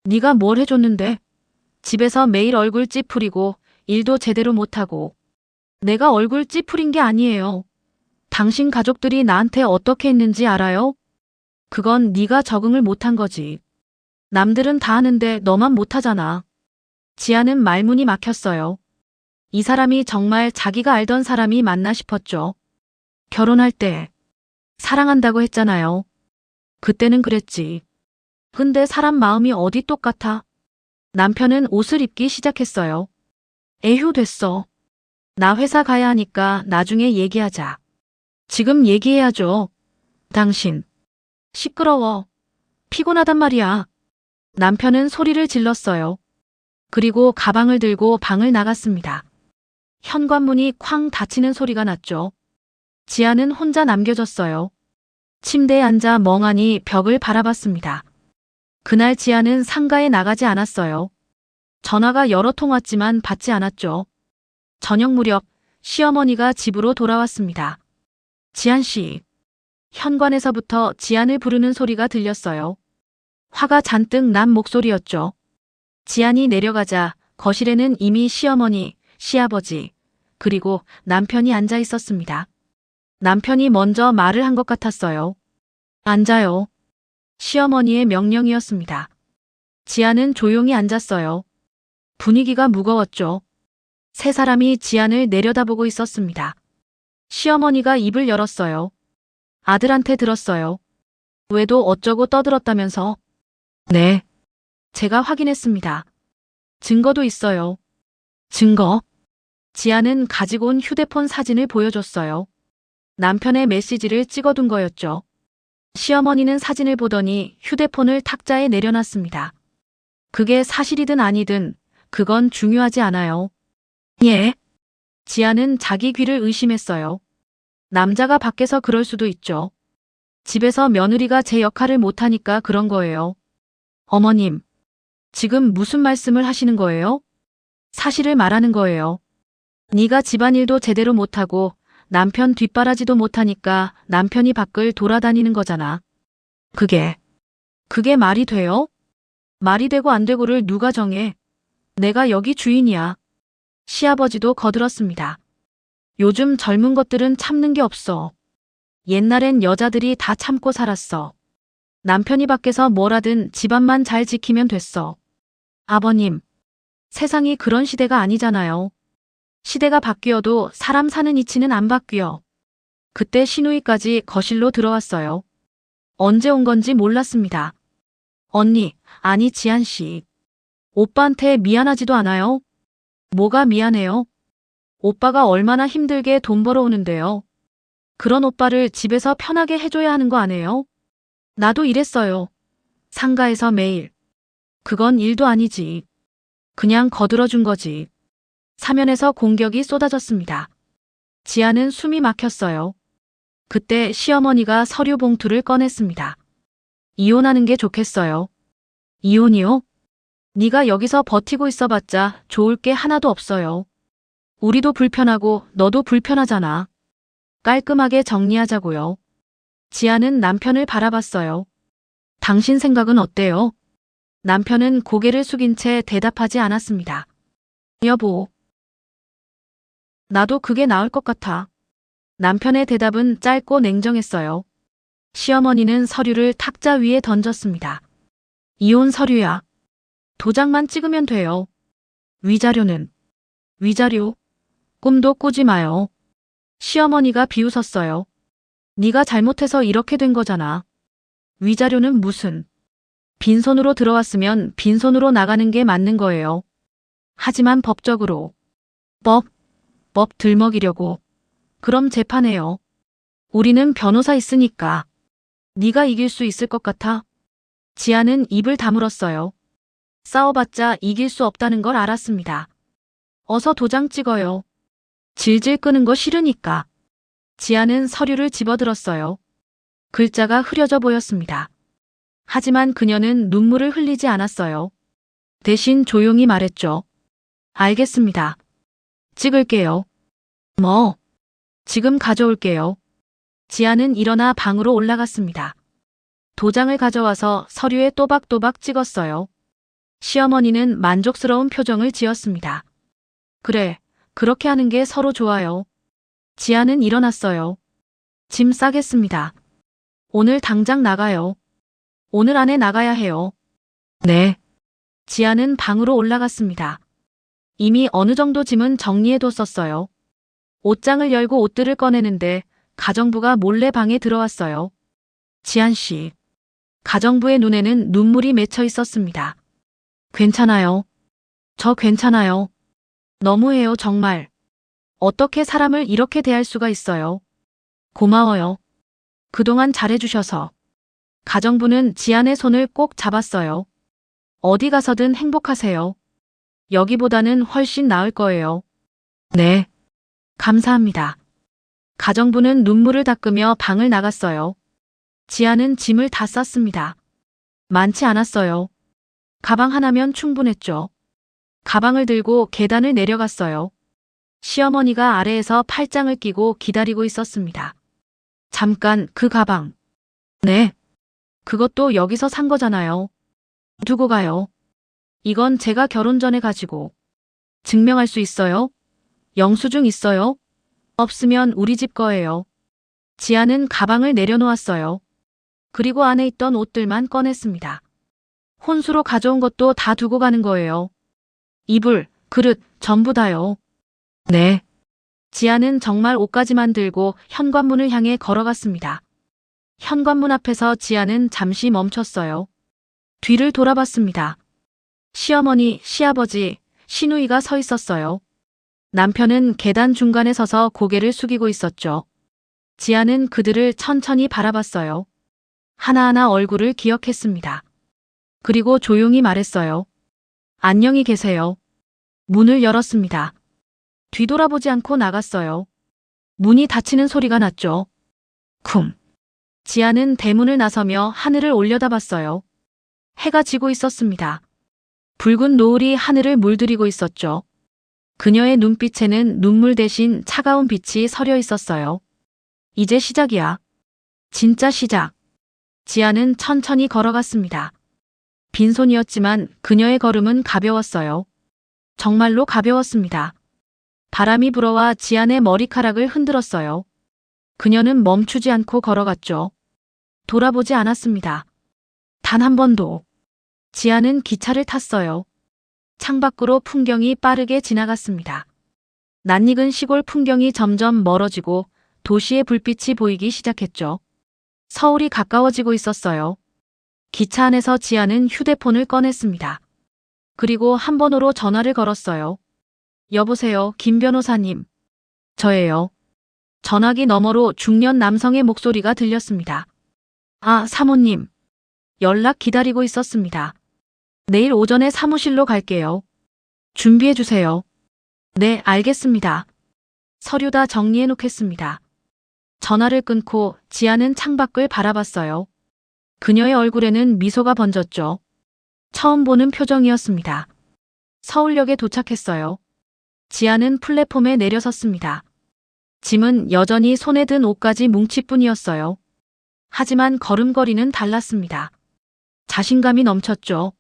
네가 뭘 해줬는데? 집에서 매일 얼굴 찌푸리고 일도 제대로 못하고. 내가 얼굴 찌푸린 게 아니에요. 당신 가족들이 나한테 어떻게 했는지 알아요? 그건 네가 적응을 못한 거지. 남들은 다 하는데 너만 못하잖아. 지아는 말문이 막혔어요. 이 사람이 정말 자기가 알던 사람이 맞나 싶었죠. 결혼할 때 사랑한다고 했잖아요. 그때는 그랬지. 근데 사람 마음이 어디 똑같아? 남편은 옷을 입기 시작했어요. 에휴, 됐어. 나 회사 가야 하니까 나중에 얘기하자. 지금 얘기해야죠. 당신. 시끄러워. 피곤하단 말이야. 남편은 소리를 질렀어요. 그리고 가방을 들고 방을 나갔습니다. 현관문이 쾅 닫히는 소리가 났죠. 지아는 혼자 남겨졌어요. 침대에 앉아 멍하니 벽을 바라봤습니다. 그날 지아는 상가에 나가지 않았어요. 전화가 여러 통 왔지만 받지 않았죠. 저녁 무렵 시어머니가 집으로 돌아왔습니다. 지안 씨. 현관에서부터 지안을 부르는 소리가 들렸어요. 화가 잔뜩 난 목소리였죠. 지안이 내려가자 거실에는 이미 시어머니, 시아버지, 그리고 남편이 앉아 있었습니다. 남편이 먼저 말을 한 것 같았어요. 앉아요. 시어머니의 명령이었습니다. 지안은 조용히 앉았어요. 분위기가 무거웠죠. 세 사람이 지안을 내려다보고 있었습니다. 시어머니가 입을 열었어요. 아들한테 들었어요. 외도 어쩌고 떠들었다면서. 네. 제가 확인했습니다. 증거도 있어요. 증거? 지아는 가지고 온 휴대폰 사진을 보여줬어요. 남편의 메시지를 찍어둔 거였죠. 시어머니는 사진을 보더니 휴대폰을 탁자에 내려놨습니다. 그게 사실이든 아니든 그건 중요하지 않아요. 예? 지아는 자기 귀를 의심했어요. 남자가 밖에서 그럴 수도 있죠. 집에서 며느리가 제 역할을 못하니까 그런 거예요. 어머님, 지금 무슨 말씀을 하시는 거예요? 사실을 말하는 거예요. 네가 집안일도 제대로 못하고 남편 뒷바라지도 못하니까 남편이 밖을 돌아다니는 거잖아. 그게 말이 돼요? 말이 되고 안 되고를 누가 정해? 내가 여기 주인이야. 시아버지도 거들었습니다. 요즘 젊은 것들은 참는 게 없어. 옛날엔 여자들이 다 참고 살았어. 남편이 밖에서 뭘 하든 집안만 잘 지키면 됐어. 아버님, 세상이 그런 시대가 아니잖아요. 시대가 바뀌어도 사람 사는 이치는 안 바뀌어. 그때 시누이까지 거실로 들어왔어요. 언제 온 건지 몰랐습니다. 언니, 아니 지안 씨. 오빠한테 미안하지도 않아요? 뭐가 미안해요? 오빠가 얼마나 힘들게 돈 벌어오는데요. 그런 오빠를 집에서 편하게 해줘야 하는 거 아니에요? 나도 이랬어요. 상가에서 매일. 그건 일도 아니지. 그냥 거들어준 거지. 사면에서 공격이 쏟아졌습니다. 지아는 숨이 막혔어요. 그때 시어머니가 서류 봉투를 꺼냈습니다. 이혼하는 게 좋겠어요. 이혼이요? 네가 여기서 버티고 있어봤자 좋을 게 하나도 없어요. 우리도 불편하고 너도 불편하잖아. 깔끔하게 정리하자고요. 지아는 남편을 바라봤어요. 당신 생각은 어때요? 남편은 고개를 숙인 채 대답하지 않았습니다. 여보. 나도 그게 나을 것 같아. 남편의 대답은 짧고 냉정했어요. 시어머니는 서류를 탁자 위에 던졌습니다. 이혼 서류야. 도장만 찍으면 돼요. 위자료는? 위자료? 꿈도 꾸지 마요. 시어머니가 비웃었어요. 네가 잘못해서 이렇게 된 거잖아. 위자료는 무슨? 빈손으로 들어왔으면 빈손으로 나가는 게 맞는 거예요. 하지만 법적으로. 법 들먹이려고. 그럼 재판해요. 우리는 변호사 있으니까. 네가 이길 수 있을 것 같아? 지아는 입을 다물었어요. 싸워봤자 이길 수 없다는 걸 알았습니다. 어서 도장 찍어요. 질질 끄는 거 싫으니까. 지아는 서류를 집어들었어요. 글자가 흐려져 보였습니다. 하지만 그녀는 눈물을 흘리지 않았어요. 대신 조용히 말했죠. 알겠습니다. 찍을게요. 뭐? 지금 가져올게요. 지아는 일어나 방으로 올라갔습니다. 도장을 가져와서 서류에 또박또박 찍었어요. 시어머니는 만족스러운 표정을 지었습니다. 그래, 그렇게 하는 게 서로 좋아요. 지아는 일어났어요. 짐 싸겠습니다. 오늘 당장 나가요. 오늘 안에 나가야 해요. 네. 지아는 방으로 올라갔습니다. 이미 어느 정도 짐은 정리해뒀었어요. 옷장을 열고 옷들을 꺼내는데 가정부가 몰래 방에 들어왔어요. 지안 씨. 가정부의 눈에는 눈물이 맺혀 있었습니다. 괜찮아요. 저 괜찮아요. 너무해요, 정말. 어떻게 사람을 이렇게 대할 수가 있어요. 고마워요. 그동안 잘해주셔서. 가정부는 지안의 손을 꼭 잡았어요. 어디 가서든 행복하세요. 여기보다는 훨씬 나을 거예요. 네. 감사합니다. 가정부는 눈물을 닦으며 방을 나갔어요. 지아는 짐을 다 쌌습니다. 많지 않았어요. 가방 하나면 충분했죠. 가방을 들고 계단을 내려갔어요. 시어머니가 아래에서 팔짱을 끼고 기다리고 있었습니다. 잠깐, 그 가방. 네. 그것도 여기서 산 거잖아요. 두고 가요. 이건 제가 결혼 전에 가지고. 증명할 수 있어요? 영수증 있어요? 없으면 우리 집 거예요. 지아는 가방을 내려놓았어요. 그리고 안에 있던 옷들만 꺼냈습니다. 혼수로 가져온 것도 다 두고 가는 거예요. 이불, 그릇, 전부 다요. 네. 지아는 정말 옷까지만 들고 현관문을 향해 걸어갔습니다. 현관문 앞에서 지아는 잠시 멈췄어요. 뒤를 돌아봤습니다. 시어머니, 시아버지, 시누이가 서 있었어요. 남편은 계단 중간에 서서 고개를 숙이고 있었죠. 지아는 그들을 천천히 바라봤어요. 하나하나 얼굴을 기억했습니다. 그리고 조용히 말했어요. 안녕히 계세요. 문을 열었습니다. 뒤돌아보지 않고 나갔어요. 문이 닫히는 소리가 났죠. 쿵. 지아는 대문을 나서며 하늘을 올려다봤어요. 해가 지고 있었습니다. 붉은 노을이 하늘을 물들이고 있었죠. 그녀의 눈빛에는 눈물 대신 차가운 빛이 서려 있었어요. 이제 시작이야. 진짜 시작. 지아는 천천히 걸어갔습니다. 빈손이었지만 그녀의 걸음은 가벼웠어요. 정말로 가벼웠습니다. 바람이 불어와 지안의 머리카락을 흔들었어요. 그녀는 멈추지 않고 걸어갔죠. 돌아보지 않았습니다. 단 한 번도. 지안은 기차를 탔어요. 창밖으로 풍경이 빠르게 지나갔습니다. 낯익은 시골 풍경이 점점 멀어지고 도시의 불빛이 보이기 시작했죠. 서울이 가까워지고 있었어요. 기차 안에서 지아는 휴대폰을 꺼냈습니다. 그리고 한 번호로 전화를 걸었어요. 여보세요, 김 변호사님. 저예요. 전화기 너머로 중년 남성의 목소리가 들렸습니다. 아, 사모님. 연락 기다리고 있었습니다. 내일 오전에 사무실로 갈게요. 준비해 주세요. 네, 알겠습니다. 서류 다 정리해 놓겠습니다. 전화를 끊고 지아는 창밖을 바라봤어요. 그녀의 얼굴에는 미소가 번졌죠. 처음 보는 표정이었습니다. 서울역에 도착했어요. 지아는 플랫폼에 내려섰습니다. 짐은 여전히 손에 든 옷까지 뭉치뿐이었어요. 하지만 걸음걸이는 달랐습니다. 자신감이 넘쳤죠.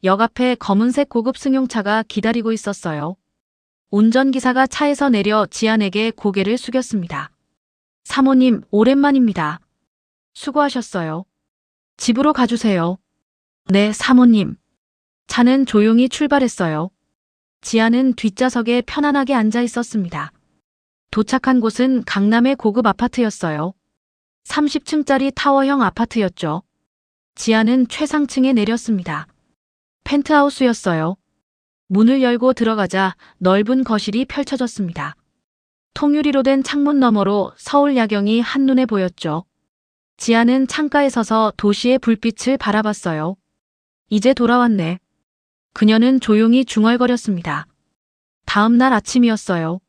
역 앞에 검은색 고급 승용차가 기다리고 있었어요. 운전기사가 차에서 내려 지안에게 고개를 숙였습니다. 사모님, 오랜만입니다. 수고하셨어요. 집으로 가주세요. 네, 사모님. 차는 조용히 출발했어요. 지안은 뒷좌석에 편안하게 앉아 있었습니다. 도착한 곳은 강남의 고급 아파트였어요. 30층짜리 타워형 아파트였죠. 지안은 최상층에 내렸습니다. 펜트하우스였어요. 문을 열고 들어가자 넓은 거실이 펼쳐졌습니다. 통유리로 된 창문 너머로 서울 야경이 한눈에 보였죠. 지아는 창가에 서서 도시의 불빛을 바라봤어요. 이제 돌아왔네. 그녀는 조용히 중얼거렸습니다. 다음 날 아침이었어요.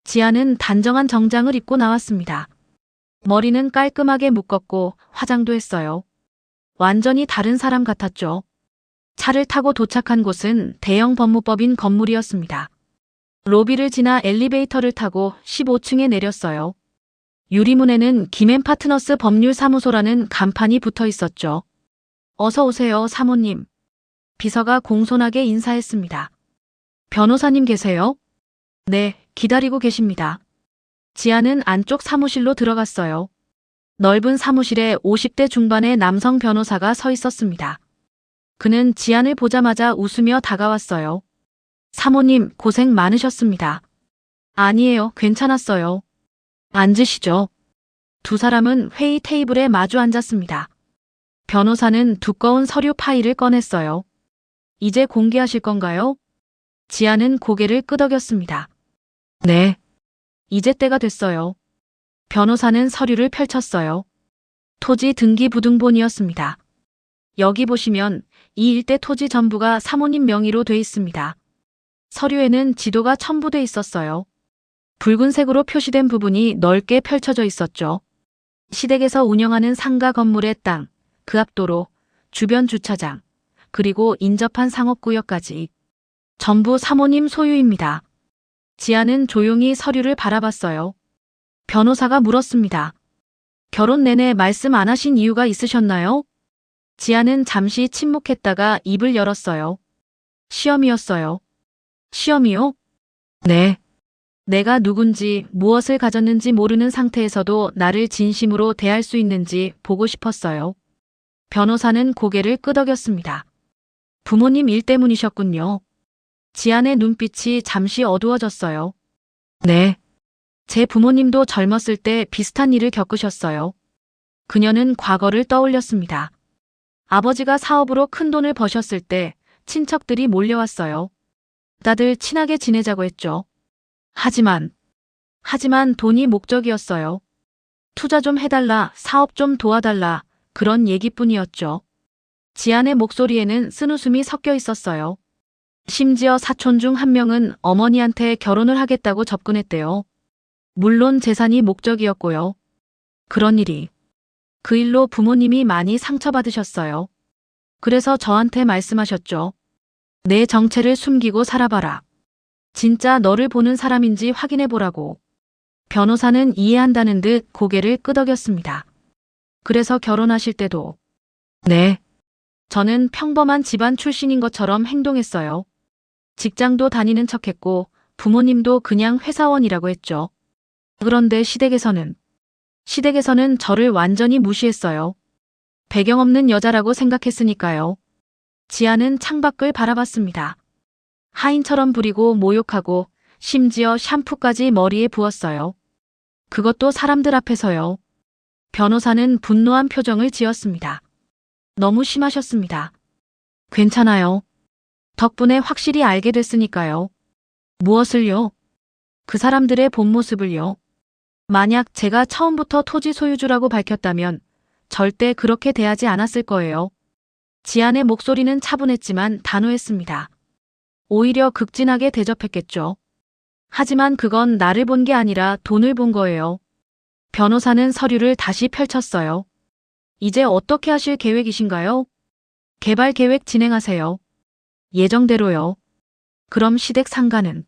지아는 단정한 정장을 입고 나왔습니다. 머리는 깔끔하게 묶었고 화장도 했어요. 완전히 다른 사람 같았죠. 차를 타고 도착한 곳은 대형 법무법인 건물이었습니다. 로비를 지나 엘리베이터를 타고 15층에 내렸어요. 유리문에는 김앤 파트너스 법률사무소라는 간판이 붙어 있었죠. 어서 오세요, 사모님. 비서가 공손하게 인사했습니다. 변호사님 계세요? 네, 기다리고 계십니다. 지아는 안쪽 사무실로 들어갔어요. 넓은 사무실에 50대 중반의 남성 변호사가 서 있었습니다. 그는 지안을 보자마자 웃으며 다가왔어요. 사모님, 고생 많으셨습니다. 아니에요, 괜찮았어요. 앉으시죠. 두 사람은 회의 테이블에 마주 앉았습니다. 변호사는 두꺼운 서류 파일을 꺼냈어요. 이제 공개하실 건가요? 지아는 고개를 끄덕였습니다. 네. 이제 때가 됐어요. 변호사는 서류를 펼쳤어요. 토지 등기 부등본이었습니다. 여기 보시면 이 일대 토지 전부가 사모님 명의로 돼 있습니다. 서류에는 지도가 첨부돼 있었어요. 붉은색으로 표시된 부분이 넓게 펼쳐져 있었죠. 시댁에서 운영하는 상가 건물의 땅, 그 앞 도로, 주변 주차장, 그리고 인접한 상업구역까지 전부 사모님 소유입니다. 지아는 조용히 서류를 바라봤어요. 변호사가 물었습니다. 결혼 내내 말씀 안 하신 이유가 있으셨나요? 지아는 잠시 침묵했다가 입을 열었어요. 시험이었어요. 시험이요? 네. 내가 누군지 무엇을 가졌는지 모르는 상태에서도 나를 진심으로 대할 수 있는지 보고 싶었어요. 변호사는 고개를 끄덕였습니다. 부모님 일 때문이셨군요. 지안의 눈빛이 잠시 어두워졌어요. 네. 제 부모님도 젊었을 때 비슷한 일을 겪으셨어요. 그녀는 과거를 떠올렸습니다. 아버지가 사업으로 큰 돈을 버셨을 때 친척들이 몰려왔어요. 다들 친하게 지내자고 했죠. 하지만 돈이 목적이었어요. 투자 좀 해달라, 사업 좀 도와달라, 그런 얘기뿐이었죠. 지안의 목소리에는 쓴웃음이 섞여 있었어요. 심지어 사촌 중 한 명은 어머니한테 결혼을 하겠다고 접근했대요. 물론 재산이 목적이었고요. 그런 일이. 그 일로 부모님이 많이 상처받으셨어요. 그래서 저한테 말씀하셨죠. 내 정체를 숨기고 살아봐라. 진짜 너를 보는 사람인지 확인해보라고. 변호사는 이해한다는 듯 고개를 끄덕였습니다. 그래서 결혼하실 때도. 네. 저는 평범한 집안 출신인 것처럼 행동했어요. 직장도 다니는 척했고 부모님도 그냥 회사원이라고 했죠. 그런데 시댁에서는 저를 완전히 무시했어요. 배경 없는 여자라고 생각했으니까요. 지아는 창밖을 바라봤습니다. 하인처럼 부리고 모욕하고 심지어 샴푸까지 머리에 부었어요. 그것도 사람들 앞에서요. 변호사는 분노한 표정을 지었습니다. 너무 심하셨습니다. 괜찮아요. 덕분에 확실히 알게 됐으니까요. 무엇을요? 그 사람들의 본 모습을요. 만약 제가 처음부터 토지 소유주라고 밝혔다면 절대 그렇게 대하지 않았을 거예요. 지안의 목소리는 차분했지만 단호했습니다. 오히려 극진하게 대접했겠죠. 하지만 그건 나를 본 게 아니라 돈을 본 거예요. 변호사는 서류를 다시 펼쳤어요. 이제 어떻게 하실 계획이신가요? 개발 계획 진행하세요. 예정대로요. 그럼 시댁 상가는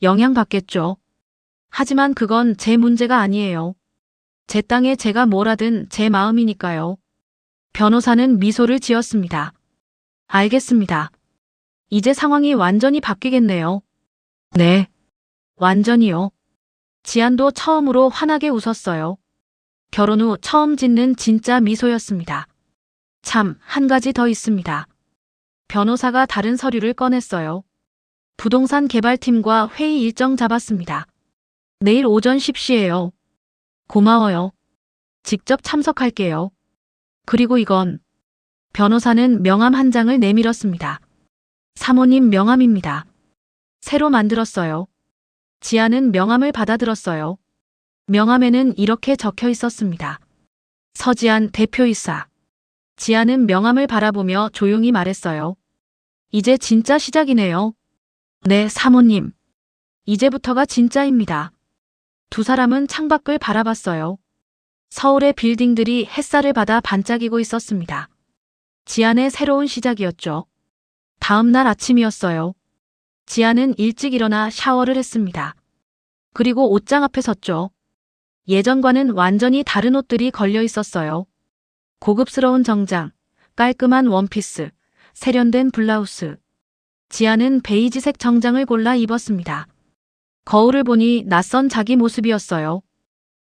영향받겠죠. 하지만 그건 제 문제가 아니에요. 제 땅에 제가 뭘 하든 제 마음이니까요. 변호사는 미소를 지었습니다. 알겠습니다. 이제 상황이 완전히 바뀌겠네요. 네. 완전히요. 지안도 처음으로 환하게 웃었어요. 결혼 후 처음 짓는 진짜 미소였습니다. 참, 한 가지 더 있습니다. 변호사가 다른 서류를 꺼냈어요. 부동산 개발팀과 회의 일정 잡았습니다. 내일 오전 10시예요. 고마워요. 직접 참석할게요. 그리고 이건. 변호사는 명함 한 장을 내밀었습니다. 사모님 명함입니다. 새로 만들었어요. 지아는 명함을 받아들었어요. 명함에는 이렇게 적혀 있었습니다. 서지한 대표이사. 지아는 명함을 바라보며 조용히 말했어요. 이제 진짜 시작이네요. 네, 사모님. 이제부터가 진짜입니다. 두 사람은 창밖을 바라봤어요. 서울의 빌딩들이 햇살을 받아 반짝이고 있었습니다. 지안의 새로운 시작이었죠. 다음 날 아침이었어요. 지안은 일찍 일어나 샤워를 했습니다. 그리고 옷장 앞에 섰죠. 예전과는 완전히 다른 옷들이 걸려 있었어요. 고급스러운 정장, 깔끔한 원피스, 세련된 블라우스. 지안은 베이지색 정장을 골라 입었습니다. 거울을 보니 낯선 자기 모습이었어요.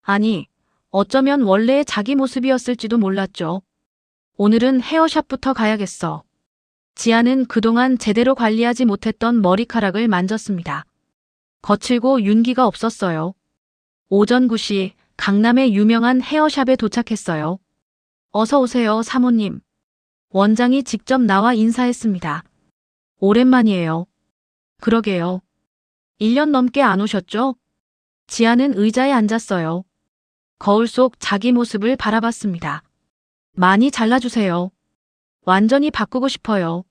아니, 어쩌면 원래의 자기 모습이었을지도 몰랐죠. 오늘은 헤어샵부터 가야겠어. 지아는 그동안 제대로 관리하지 못했던 머리카락을 만졌습니다. 거칠고 윤기가 없었어요. 오전 9시 강남의 유명한 헤어샵에 도착했어요. 어서 오세요, 사모님. 원장이 직접 나와 인사했습니다. 오랜만이에요. 그러게요. 1년 넘게 안 오셨죠? 지아는 의자에 앉았어요. 거울 속 자기 모습을 바라봤습니다. 많이 잘라주세요. 완전히 바꾸고 싶어요.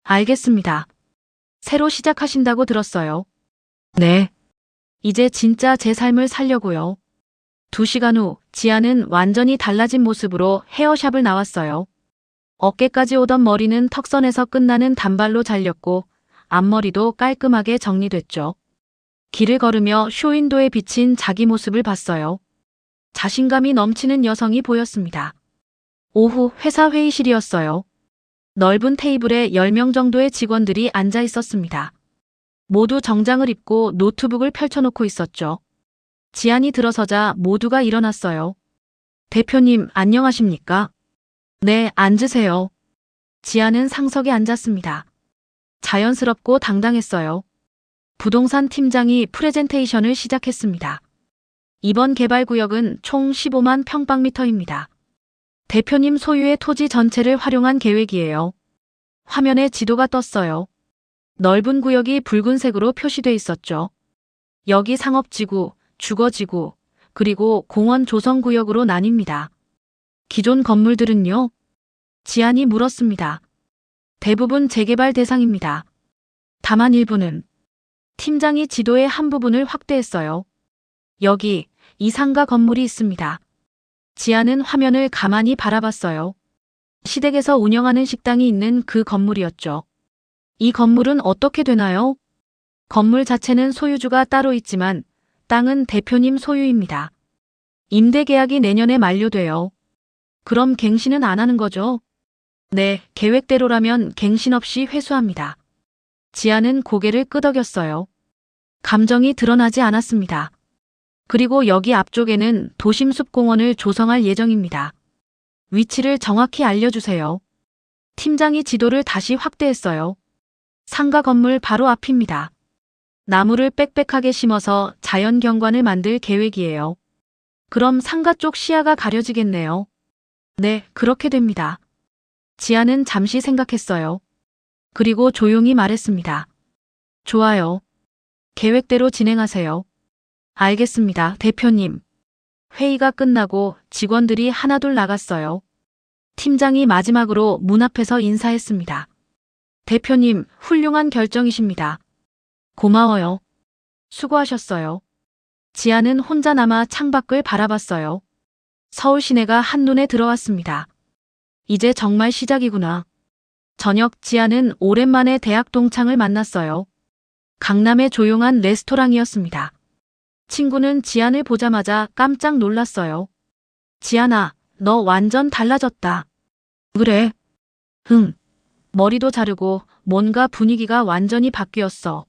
알겠습니다. 새로 시작하신다고 들었어요. 네. 이제 진짜 제 삶을 살려고요. 2시간 후 지아는 완전히 달라진 모습으로 헤어샵을 나왔어요. 어깨까지 오던 머리는 턱선에서 끝나는 단발로 잘렸고 앞머리도 깔끔하게 정리됐죠. 길을 걸으며 쇼윈도에 비친 자기 모습을 봤어요. 자신감이 넘치는 여성이 보였습니다. 오후 회사 회의실이었어요. 넓은 테이블에 10명 정도의 직원들이 앉아 있었습니다. 모두 정장을 입고 노트북을 펼쳐놓고 있었죠. 지안이 들어서자 모두가 일어났어요. 대표님, 안녕하십니까? 네, 앉으세요. 지안은 상석에 앉았습니다. 자연스럽고 당당했어요. 부동산 팀장이 프레젠테이션을 시작했습니다. 이번 개발구역은 총 15만 평방미터입니다. 대표님 소유의 토지 전체를 활용한 계획이에요. 화면에 지도가 떴어요. 넓은 구역이 붉은색으로 표시돼 있었죠. 여기 상업지구, 주거지구, 그리고 공원 조성구역으로 나뉩니다. 기존 건물들은요? 지안이 물었습니다. 대부분 재개발 대상입니다. 다만 일부는. 팀장이 지도의 한 부분을 확대했어요. 여기 이 상가 건물이 있습니다. 지안은 화면을 가만히 바라봤어요. 시댁에서 운영하는 식당이 있는 그 건물이었죠. 이 건물은 어떻게 되나요? 건물 자체는 소유주가 따로 있지만 땅은 대표님 소유입니다. 임대 계약이 내년에 만료돼요. 그럼 갱신은 안 하는 거죠? 네, 계획대로라면 갱신 없이 회수합니다. 지아는 고개를 끄덕였어요. 감정이 드러나지 않았습니다. 그리고 여기 앞쪽에는 도심숲공원을 조성할 예정입니다. 위치를 정확히 알려주세요. 팀장이 지도를 다시 확대했어요. 상가 건물 바로 앞입니다. 나무를 빽빽하게 심어서 자연 경관을 만들 계획이에요. 그럼 상가 쪽 시야가 가려지겠네요. 네, 그렇게 됩니다. 지아는 잠시 생각했어요. 그리고 조용히 말했습니다. 좋아요. 계획대로 진행하세요. 알겠습니다, 대표님. 회의가 끝나고 직원들이 하나둘 나갔어요. 팀장이 마지막으로 문 앞에서 인사했습니다. 대표님, 훌륭한 결정이십니다. 고마워요. 수고하셨어요. 지아는 혼자 남아 창밖을 바라봤어요. 서울 시내가 한눈에 들어왔습니다. 이제 정말 시작이구나. 저녁 지아는 오랜만에 대학 동창을 만났어요. 강남의 조용한 레스토랑이었습니다. 친구는 지안을 보자마자 깜짝 놀랐어요. 지안아, 너 완전 달라졌다. 그래? 응. 머리도 자르고 뭔가 분위기가 완전히 바뀌었어.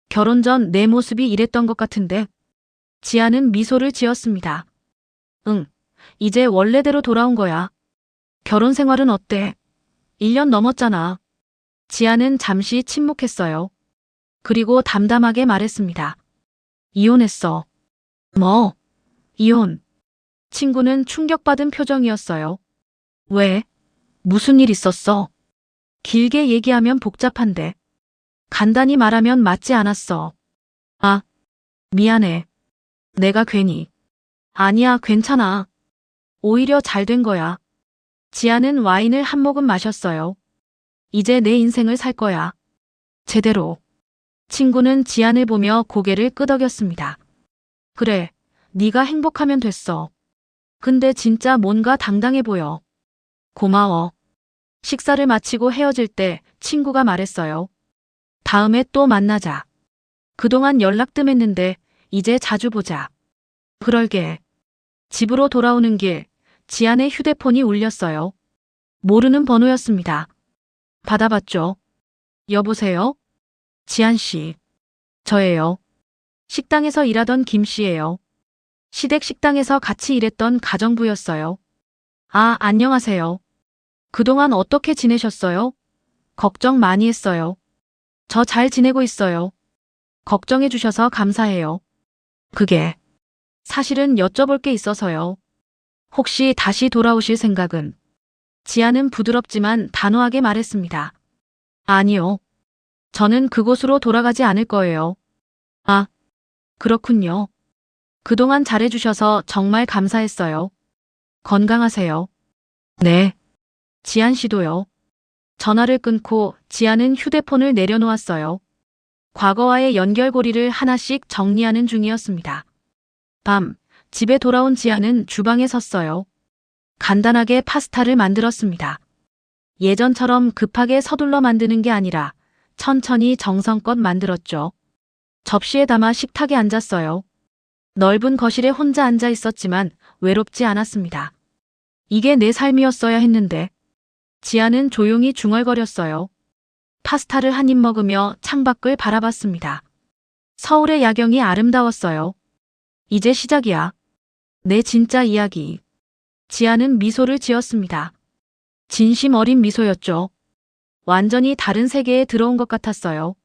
결혼 전 내 모습이 이랬던 것 같은데. 지안은 미소를 지었습니다. 응. 이제 원래대로 돌아온 거야. 결혼 생활은 어때? 1년 넘었잖아. 지안은 잠시 침묵했어요. 그리고 담담하게 말했습니다. 이혼했어. 뭐? 이혼. 친구는 충격받은 표정이었어요. 왜? 무슨 일 있었어? 길게 얘기하면 복잡한데. 간단히 말하면 맞지 않았어. 아, 미안해. 내가 괜히. 아니야, 괜찮아. 오히려 잘 된 거야. 지아는 와인을 한 모금 마셨어요. 이제 내 인생을 살 거야. 제대로. 친구는 지안을 보며 고개를 끄덕였습니다. 그래, 네가 행복하면 됐어. 근데 진짜 뭔가 당당해 보여. 고마워. 식사를 마치고 헤어질 때 친구가 말했어요. 다음에 또 만나자. 그동안 연락 뜸했는데 이제 자주 보자. 그럴게. 집으로 돌아오는 길, 지안의 휴대폰이 울렸어요. 모르는 번호였습니다. 받아봤죠. 여보세요? 지안 씨. 저예요. 식당에서 일하던 김 씨예요. 시댁 식당에서 같이 일했던 가정부였어요. 아, 안녕하세요. 그동안 어떻게 지내셨어요? 걱정 많이 했어요. 저 잘 지내고 있어요. 걱정해 주셔서 감사해요. 그게 사실은 여쭤볼 게 있어서요. 혹시 다시 돌아오실 생각은? 지아는 부드럽지만 단호하게 말했습니다. 아니요. 저는 그곳으로 돌아가지 않을 거예요. 아, 그렇군요. 그동안 잘해주셔서 정말 감사했어요. 건강하세요. 네. 지안 씨도요. 전화를 끊고 지안은 휴대폰을 내려놓았어요. 과거와의 연결고리를 하나씩 정리하는 중이었습니다. 밤, 집에 돌아온 지안은 주방에 섰어요. 간단하게 파스타를 만들었습니다. 예전처럼 급하게 서둘러 만드는 게 아니라 천천히 정성껏 만들었죠. 접시에 담아 식탁에 앉았어요. 넓은 거실에 혼자 앉아 있었지만 외롭지 않았습니다. 이게 내 삶이었어야 했는데. 지아는 조용히 중얼거렸어요. 파스타를 한 입 먹으며 창밖을 바라봤습니다. 서울의 야경이 아름다웠어요. 이제 시작이야. 내 진짜 이야기. 지아는 미소를 지었습니다. 진심 어린 미소였죠. 완전히 다른 세계에 들어온 것 같았어요.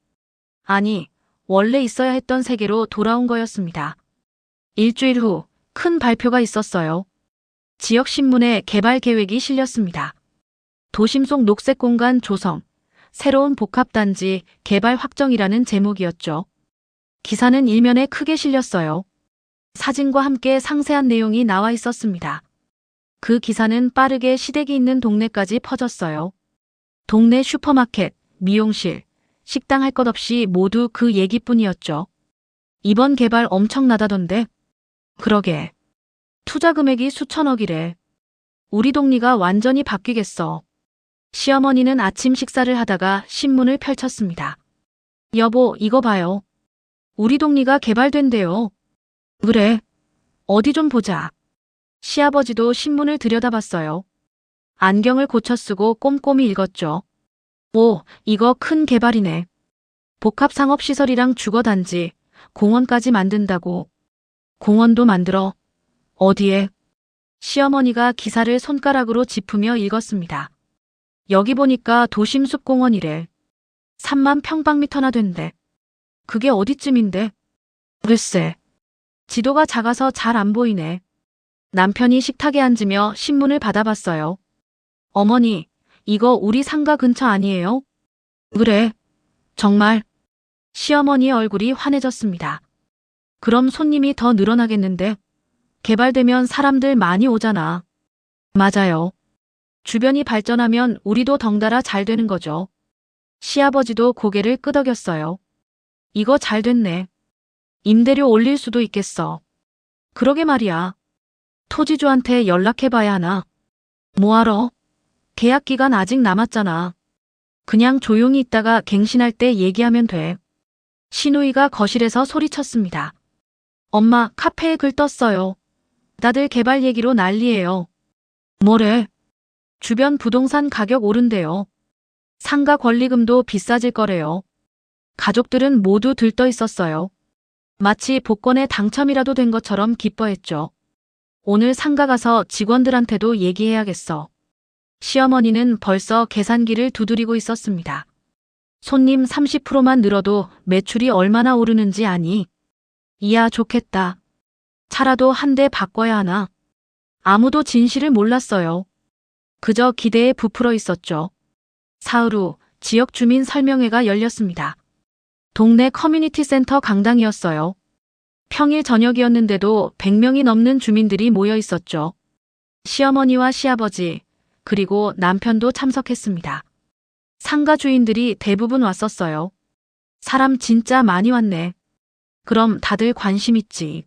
아니, 원래 있어야 했던 세계로 돌아온 거였습니다. 일주일 후 큰 발표가 있었어요. 지역신문에 개발 계획이 실렸습니다. 도심 속 녹색 공간 조성, 새로운 복합단지 개발 확정이라는 제목이었죠. 기사는 일면에 크게 실렸어요. 사진과 함께 상세한 내용이 나와 있었습니다. 그 기사는 빠르게 시댁이 있는 동네까지 퍼졌어요. 동네 슈퍼마켓, 미용실, 식당 할 것 없이 모두 그 얘기뿐이었죠. 이번 개발 엄청나다던데? 그러게. 투자 금액이 수천억이래. 우리 동리가 완전히 바뀌겠어. 시어머니는 아침 식사를 하다가 신문을 펼쳤습니다. 여보, 이거 봐요. 우리 동리가 개발된대요. 그래. 어디 좀 보자. 시아버지도 신문을 들여다봤어요. 안경을 고쳐 쓰고 꼼꼼히 읽었죠. 오, 이거 큰 개발이네. 복합상업시설이랑 주거단지, 공원까지 만든다고. 공원도 만들어. 어디에? 시어머니가 기사를 손가락으로 짚으며 읽었습니다. 여기 보니까 도심숲공원이래. 3만 평방미터나 된대. 그게 어디쯤인데? 글쎄. 지도가 작아서 잘 안 보이네. 남편이 식탁에 앉으며 신문을 받아봤어요. 어머니, 이거 우리 상가 근처 아니에요? 그래. 정말. 시어머니의 얼굴이 환해졌습니다. 그럼 손님이 더 늘어나겠는데? 개발되면 사람들 많이 오잖아. 맞아요. 주변이 발전하면 우리도 덩달아 잘 되는 거죠. 시아버지도 고개를 끄덕였어요. 이거 잘 됐네. 임대료 올릴 수도 있겠어. 그러게 말이야. 토지주한테 연락해봐야 하나? 뭐하러? 계약 기간 아직 남았잖아. 그냥 조용히 있다가 갱신할 때 얘기하면 돼. 신우이가 거실에서 소리쳤습니다. 엄마, 카페에 글 떴어요. 다들 개발 얘기로 난리예요. 뭐래? 주변 부동산 가격 오른대요. 상가 권리금도 비싸질 거래요. 가족들은 모두 들떠 있었어요. 마치 복권에 당첨이라도 된 것처럼 기뻐했죠. 오늘 상가 가서 직원들한테도 얘기해야겠어. 시어머니는 벌써 계산기를 두드리고 있었습니다. 손님 30%만 늘어도 매출이 얼마나 오르는지 아니? 이야, 좋겠다. 차라도 한 대 바꿔야 하나? 아무도 진실을 몰랐어요. 그저 기대에 부풀어 있었죠. 사흘 후 지역 주민 설명회가 열렸습니다. 동네 커뮤니티 센터 강당이었어요. 평일 저녁이었는데도 100명이 넘는 주민들이 모여 있었죠. 시어머니와 시아버지, 그리고 남편도 참석했습니다. 상가 주인들이 대부분 왔었어요. 사람 진짜 많이 왔네. 그럼 다들 관심 있지.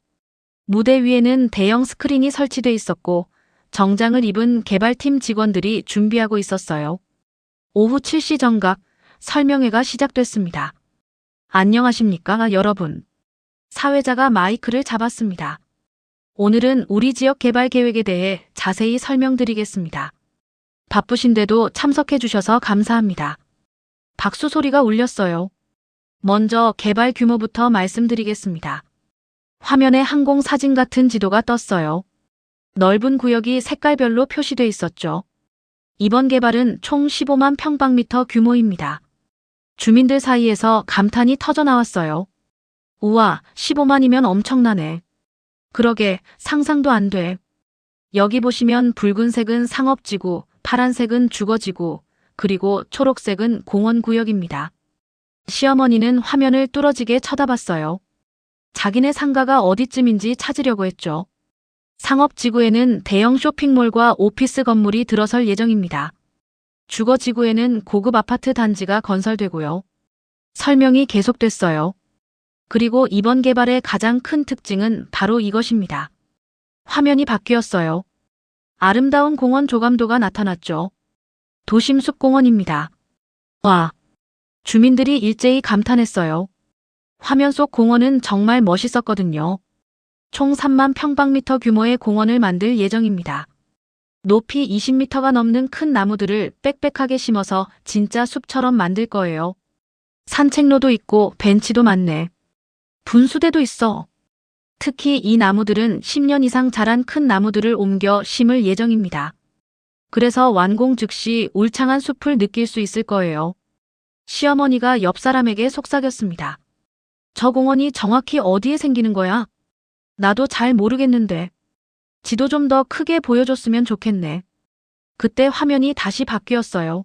무대 위에는 대형 스크린이 설치돼 있었고 정장을 입은 개발팀 직원들이 준비하고 있었어요. 오후 7시 정각 설명회가 시작됐습니다. 안녕하십니까, 여러분. 사회자가 마이크를 잡았습니다. 오늘은 우리 지역 개발 계획에 대해 자세히 설명드리겠습니다. 바쁘신데도 참석해 주셔서 감사합니다. 박수 소리가 울렸어요. 먼저 개발 규모부터 말씀드리겠습니다. 화면에 항공 사진 같은 지도가 떴어요. 넓은 구역이 색깔별로 표시돼 있었죠. 이번 개발은 총 15만 평방미터 규모입니다. 주민들 사이에서 감탄이 터져 나왔어요. 우와, 15만이면 엄청나네. 그러게, 상상도 안 돼. 여기 보시면 붉은색은 상업지구, 파란색은 주거지구, 그리고 초록색은 공원구역입니다. 시어머니는 화면을 뚫어지게 쳐다봤어요. 자기네 상가가 어디쯤인지 찾으려고 했죠. 상업지구에는 대형 쇼핑몰과 오피스 건물이 들어설 예정입니다. 주거지구에는 고급 아파트 단지가 건설되고요. 설명이 계속됐어요. 그리고 이번 개발의 가장 큰 특징은 바로 이것입니다. 화면이 바뀌었어요. 아름다운 공원 조감도가 나타났죠. 도심숲공원입니다. 와! 주민들이 일제히 감탄했어요. 화면 속 공원은 정말 멋있었거든요. 총 3만 평방미터 규모의 공원을 만들 예정입니다. 높이 20m가 넘는 큰 나무들을 빽빽하게 심어서 진짜 숲처럼 만들 거예요. 산책로도 있고 벤치도 많네. 분수대도 있어. 특히 이 나무들은 10년 이상 자란 큰 나무들을 옮겨 심을 예정입니다. 그래서 완공 즉시 울창한 숲을 느낄 수 있을 거예요. 시어머니가 옆 사람에게 속삭였습니다. 저 공원이 정확히 어디에 생기는 거야? 나도 잘 모르겠는데. 지도 좀 더 크게 보여줬으면 좋겠네. 그때 화면이 다시 바뀌었어요.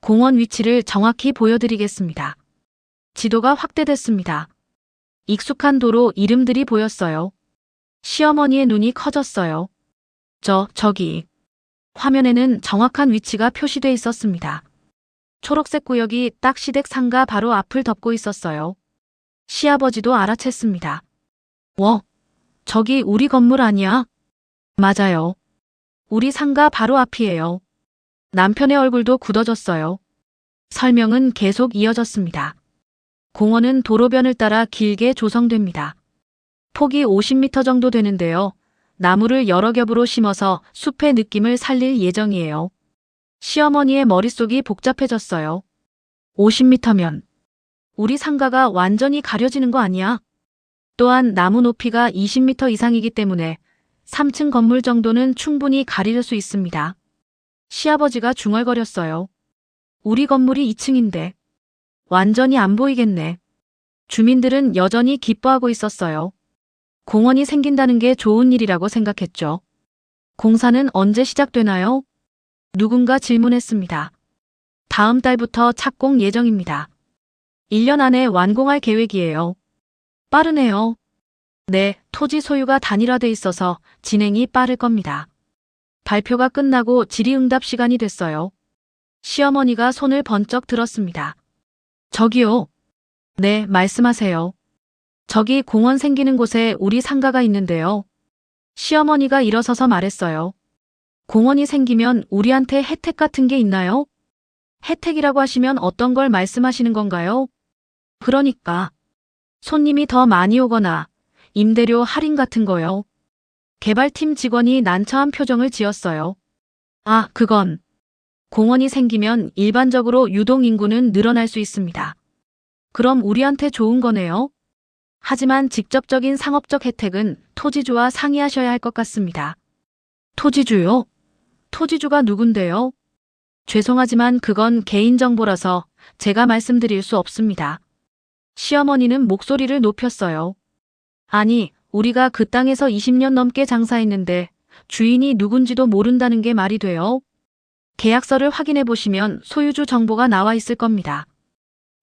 공원 위치를 정확히 보여드리겠습니다. 지도가 확대됐습니다. 익숙한 도로 이름들이 보였어요. 시어머니의 눈이 커졌어요. 저기. 화면에는 정확한 위치가 표시돼 있었습니다. 초록색 구역이 딱 시댁 상가 바로 앞을 덮고 있었어요. 시아버지도 알아챘습니다. 저기 우리 건물 아니야? 맞아요. 우리 상가 바로 앞이에요. 남편의 얼굴도 굳어졌어요. 설명은 계속 이어졌습니다. 공원은 도로변을 따라 길게 조성됩니다. 폭이 50m 정도 되는데요. 나무를 여러 겹으로 심어서 숲의 느낌을 살릴 예정이에요. 시어머니의 머릿속이 복잡해졌어요. 50m면 우리 상가가 완전히 가려지는 거 아니야? 또한 나무 높이가 20m 이상이기 때문에 3층 건물 정도는 충분히 가릴 수 있습니다. 시아버지가 중얼거렸어요. 우리 건물이 2층인데 완전히 안 보이겠네. 주민들은 여전히 기뻐하고 있었어요. 공원이 생긴다는 게 좋은 일이라고 생각했죠. 공사는 언제 시작되나요? 누군가 질문했습니다. 다음 달부터 착공 예정입니다. 1년 안에 완공할 계획이에요. 빠르네요. 네, 토지 소유가 단일화돼 있어서 진행이 빠를 겁니다. 발표가 끝나고 질의응답 시간이 됐어요. 시어머니가 손을 번쩍 들었습니다. 저기요. 네, 말씀하세요. 저기 공원 생기는 곳에 우리 상가가 있는데요. 시어머니가 일어서서 말했어요. 공원이 생기면 우리한테 혜택 같은 게 있나요? 혜택이라고 하시면 어떤 걸 말씀하시는 건가요? 그러니까 손님이 더 많이 오거나 임대료 할인 같은 거요. 개발팀 직원이 난처한 표정을 지었어요. 아, 그건 공원이 생기면 일반적으로 유동 인구는 늘어날 수 있습니다. 그럼 우리한테 좋은 거네요. 하지만 직접적인 상업적 혜택은 토지주와 상의하셔야 할 것 같습니다. 토지주요? 토지주가 누군데요? 죄송하지만 그건 개인정보라서 제가 말씀드릴 수 없습니다. 시어머니는 목소리를 높였어요. 아니, 우리가 그 땅에서 20년 넘게 장사했는데 주인이 누군지도 모른다는 게 말이 돼요? 계약서를 확인해 보시면 소유주 정보가 나와 있을 겁니다.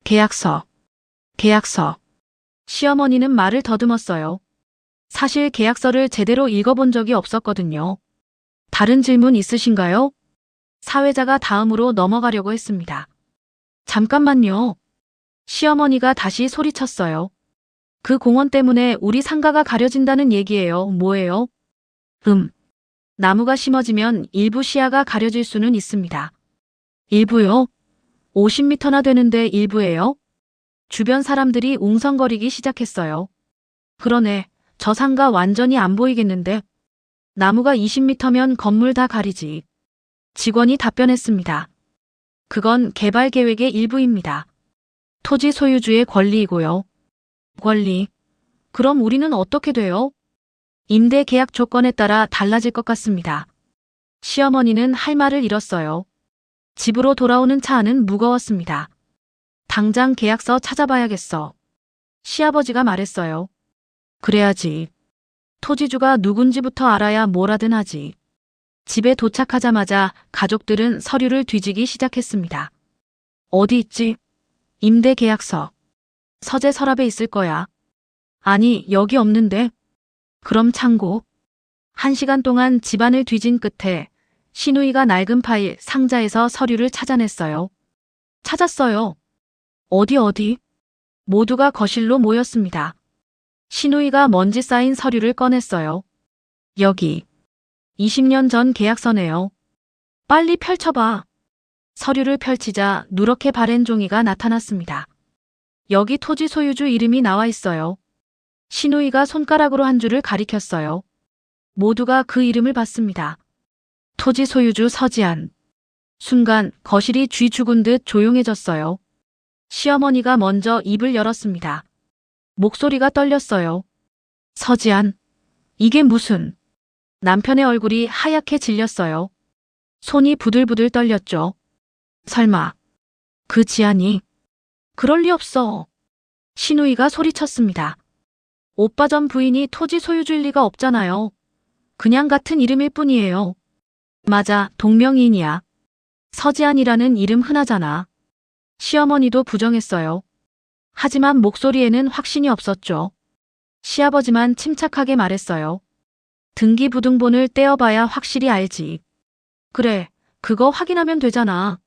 계약서. 시어머니는 말을 더듬었어요. 사실 계약서를 제대로 읽어본 적이 없었거든요. 다른 질문 있으신가요? 사회자가 다음으로 넘어가려고 했습니다. 잠깐만요. 시어머니가 다시 소리쳤어요. 그 공원 때문에 우리 상가가 가려진다는 얘기예요. 뭐예요? 나무가 심어지면 일부 시야가 가려질 수는 있습니다. 일부요? 50m나 되는데 일부예요? 주변 사람들이 웅성거리기 시작했어요. 그러네. 저 상가 완전히 안 보이겠는데? 나무가 20m면 건물 다 가리지. 직원이 답변했습니다. 그건 개발 계획의 일부입니다. 토지 소유주의 권리이고요. 권리. 그럼 우리는 어떻게 돼요? 임대 계약 조건에 따라 달라질 것 같습니다. 시어머니는 할 말을 잃었어요. 집으로 돌아오는 차 안은 무거웠습니다. 당장 계약서 찾아봐야겠어. 시아버지가 말했어요. 그래야지. 토지주가 누군지부터 알아야 뭘 하든 하지. 집에 도착하자마자 가족들은 서류를 뒤지기 시작했습니다. 어디 있지? 임대 계약서. 서재 서랍에 있을 거야. 아니, 여기 없는데? 그럼 창고. 1시간 동안 집안을 뒤진 끝에 시누이가 낡은 파일 상자에서 서류를 찾아냈어요. 찾았어요. 어디? 모두가 거실로 모였습니다. 시누이가 먼지 쌓인 서류를 꺼냈어요. 여기. 20년 전 계약서네요. 빨리 펼쳐봐. 서류를 펼치자 누렇게 바랜 종이가 나타났습니다. 여기 토지 소유주 이름이 나와 있어요. 시누이가 손가락으로 한 줄을 가리켰어요. 모두가 그 이름을 봤습니다. 토지 소유주 서지안. 순간 거실이 쥐 죽은 듯 조용해졌어요. 시어머니가 먼저 입을 열었습니다. 목소리가 떨렸어요. 서지안. 이게 무슨... 남편의 얼굴이 하얗게 질렸어요. 손이 부들부들 떨렸죠. 설마 그 지안이... 그럴 리 없어. 시누이가 소리쳤습니다. 오빠 전 부인이 토지 소유주일 리가 없잖아요. 그냥 같은 이름일 뿐이에요. 맞아, 동명이인이야. 서지안이라는 이름 흔하잖아. 시어머니도 부정했어요. 하지만 목소리에는 확신이 없었죠. 시아버지만 침착하게 말했어요. 등기부등본을 떼어봐야 확실히 알지. 그래, 그거 확인하면 되잖아.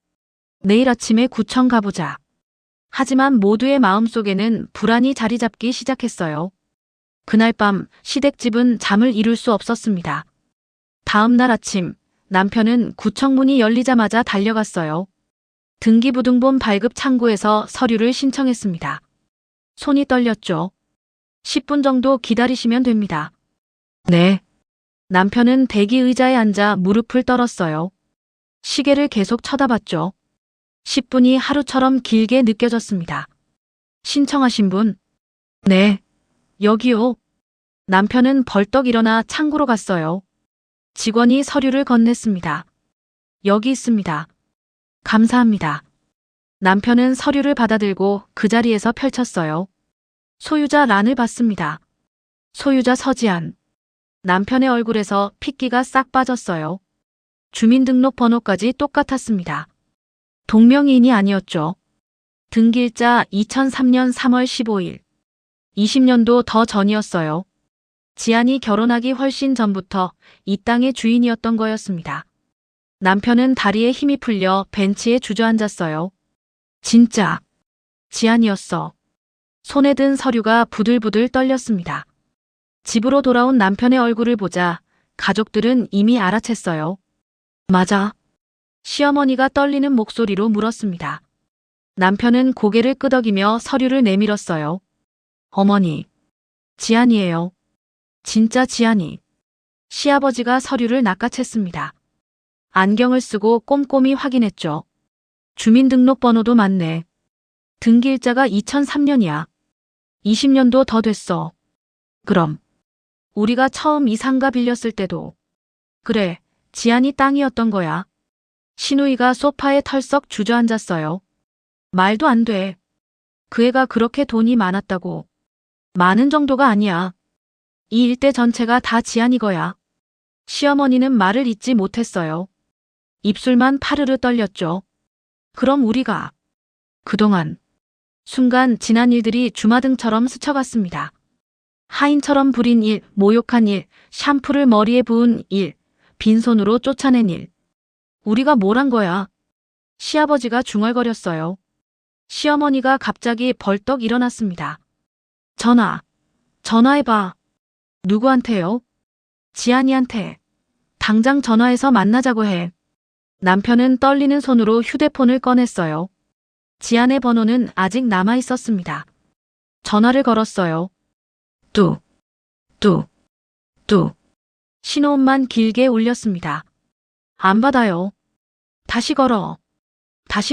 내일 아침에 구청 가보자. 하지만 모두의 마음속에는 불안이 자리 잡기 시작했어요. 그날 밤 시댁집은 잠을 이룰 수 없었습니다. 다음 날 아침 남편은 구청 문이 열리자마자 달려갔어요. 등기부등본 발급 창구에서 서류를 신청했습니다. 손이 떨렸죠. 10분 정도 기다리시면 됩니다. 네. 남편은 대기 의자에 앉아 무릎을 떨었어요. 시계를 계속 쳐다봤죠. 10분이 하루처럼 길게 느껴졌습니다. 신청하신 분? 네. 여기요. 남편은 벌떡 일어나 창구로 갔어요. 직원이 서류를 건넸습니다. 여기 있습니다. 감사합니다. 남편은 서류를 받아들고 그 자리에서 펼쳤어요. 소유자 란을 봤습니다. 소유자 서지안. 남편의 얼굴에서 핏기가 싹 빠졌어요. 주민등록번호까지 똑같았습니다. 동명이인이 아니었죠. 등기일자 2003년 3월 15일. 20년도 더 전이었어요. 지안이 결혼하기 훨씬 전부터 이 땅의 주인이었던 거였습니다. 남편은 다리에 힘이 풀려 벤치에 주저앉았어요. 진짜 지안이었어. 손에 든 서류가 부들부들 떨렸습니다. 집으로 돌아온 남편의 얼굴을 보자 가족들은 이미 알아챘어요. 맞아. 시어머니가 떨리는 목소리로 물었습니다. 남편은 고개를 끄덕이며 서류를 내밀었어요. 어머니, 지안이에요. 진짜 지안이. 시아버지가 서류를 낚아챘습니다. 안경을 쓰고 꼼꼼히 확인했죠. 주민등록번호도 맞네. 등기일자가 2003년이야. 20년도 더 됐어. 그럼 우리가 처음 이 상가 빌렸을 때도. 그래, 지안이 땅이었던 거야. 시누이가 소파에 털썩 주저앉았어요. 말도 안 돼. 그 애가 그렇게 돈이 많았다고. 많은 정도가 아니야. 이 일대 전체가 다 지안이 거야. 시어머니는 말을 잇지 못했어요. 입술만 파르르 떨렸죠. 그럼 우리가 그동안 순간 지난 일들이 주마등처럼 스쳐갔습니다. 하인처럼 부린 일, 모욕한 일, 샴푸를 머리에 부은 일, 빈손으로 쫓아낸 일. 우리가 뭘 한 거야? 시아버지가 중얼거렸어요. 시어머니가 갑자기 벌떡 일어났습니다. 전화해봐. 누구한테요? 지안이한테. 당장 전화해서 만나자고 해. 남편은 떨리는 손으로 휴대폰을 꺼냈어요. 지안의 번호는 아직 남아 있었습니다. 전화를 걸었어요. 뚜. 신호음만 길게 울렸습니다. 안 받아요. 다시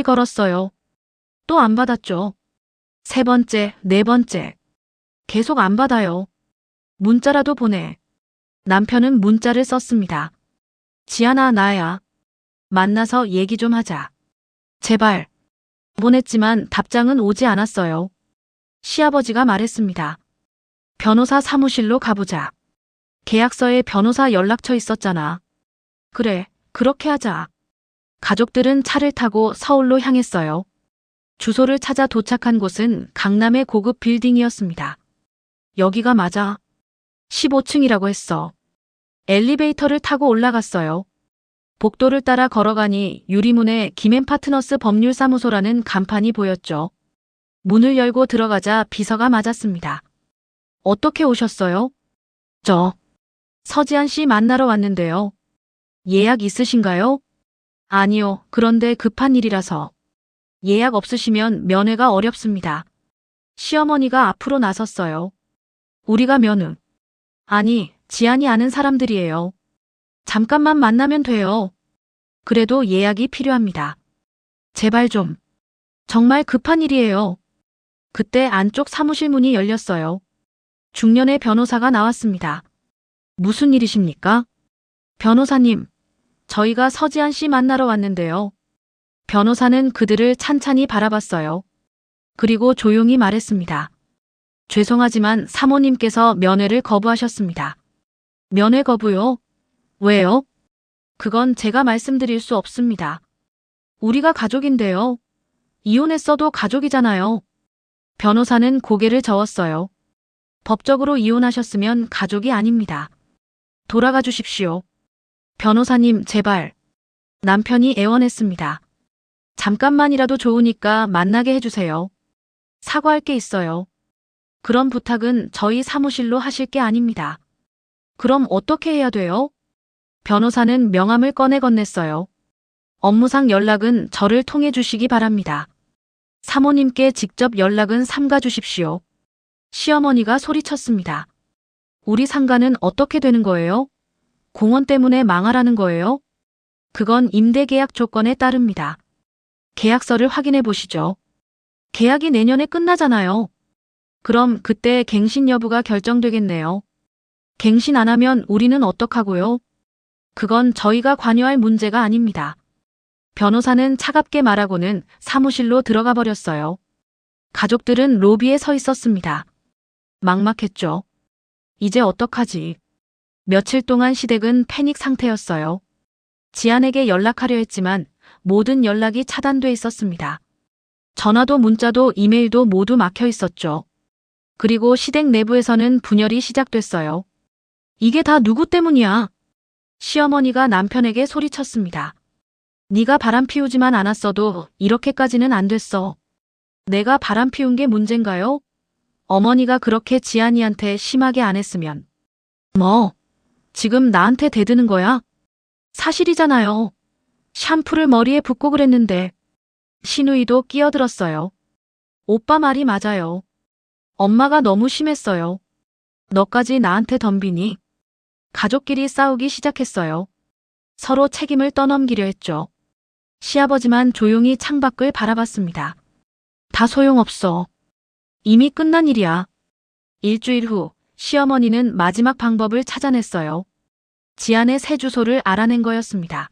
걸었어요. 또 안 받았죠. 세 번째, 네 번째. 계속 안 받아요. 문자라도 보내. 남편은 문자를 썼습니다. 지안아, 나야. 만나서 얘기 좀 하자. 제발. 보냈지만 답장은 오지 않았어요. 시아버지가 말했습니다. 변호사 사무실로 가보자. 계약서에 변호사 연락처 있었잖아. 그래, 그렇게 하자. 가족들은 차를 타고 서울로 향했어요. 주소를 찾아 도착한 곳은 강남의 고급 빌딩이었습니다. 여기가 맞아. 15층이라고 했어. 엘리베이터를 타고 올라갔어요. 복도를 따라 걸어가니 유리문에 김앤파트너스 법률사무소라는 간판이 보였죠. 문을 열고 들어가자 비서가 맞았습니다. 어떻게 오셨어요? 저 서지안 씨 만나러 왔는데요. 예약 있으신가요? 아니요. 그런데 급한 일이라서. 예약 없으시면 면회가 어렵습니다. 시어머니가 앞으로 나섰어요. 우리가 면회? 아니, 지안이 아는 사람들이에요. 잠깐만 만나면 돼요. 그래도 예약이 필요합니다. 제발 좀. 정말 급한 일이에요. 그때 안쪽 사무실 문이 열렸어요. 중년의 변호사가 나왔습니다. 무슨 일이십니까? 변호사님, 저희가 서지안 씨 만나러 왔는데요. 변호사는 그들을 찬찬히 바라봤어요. 그리고 조용히 말했습니다. 죄송하지만 사모님께서 면회를 거부하셨습니다. 면회 거부요? 왜요? 그건 제가 말씀드릴 수 없습니다. 우리가 가족인데요. 이혼했어도 가족이잖아요. 변호사는 고개를 저었어요. 법적으로 이혼하셨으면 가족이 아닙니다. 돌아가 주십시오. 변호사님, 제발. 남편이 애원했습니다. 잠깐만이라도 좋으니까 만나게 해주세요. 사과할 게 있어요. 그런 부탁은 저희 사무실로 하실 게 아닙니다. 그럼 어떻게 해야 돼요? 변호사는 명함을 꺼내 건넸어요. 업무상 연락은 저를 통해 주시기 바랍니다. 사모님께 직접 연락은 삼가 주십시오. 시어머니가 소리쳤습니다. 우리 상가는 어떻게 되는 거예요? 공원 때문에 망하라는 거예요? 그건 임대계약 조건에 따릅니다. 계약서를 확인해 보시죠. 계약이 내년에 끝나잖아요. 그럼 그때 갱신 여부가 결정되겠네요. 갱신 안 하면 우리는 어떡하고요? 그건 저희가 관여할 문제가 아닙니다. 변호사는 차갑게 말하고는 사무실로 들어가 버렸어요. 가족들은 로비에 서 있었습니다. 막막했죠. 이제 어떡하지? 며칠 동안 시댁은 패닉 상태였어요. 지안에게 연락하려 했지만 모든 연락이 차단돼 있었습니다. 전화도 문자도 이메일도 모두 막혀 있었죠. 그리고 시댁 내부에서는 분열이 시작됐어요. 이게 다 누구 때문이야? 시어머니가 남편에게 소리쳤습니다. 네가 바람 피우지만 않았어도 이렇게까지는 안 됐어. 내가 바람 피운 게 문제인가요? 어머니가 그렇게 지안이한테 심하게 안 했으면. 뭐? 지금 나한테 대드는 거야? 사실이잖아요. 샴푸를 머리에 붓고 그랬는데. 신우이도 끼어들었어요. 오빠 말이 맞아요. 엄마가 너무 심했어요. 너까지 나한테 덤비니? 가족끼리 싸우기 시작했어요. 서로 책임을 떠넘기려 했죠. 시아버지만 조용히 창밖을 바라봤습니다. 다 소용없어. 이미 끝난 일이야. 일주일 후 시어머니는 마지막 방법을 찾아냈어요. 지안의 새 주소를 알아낸 거였습니다.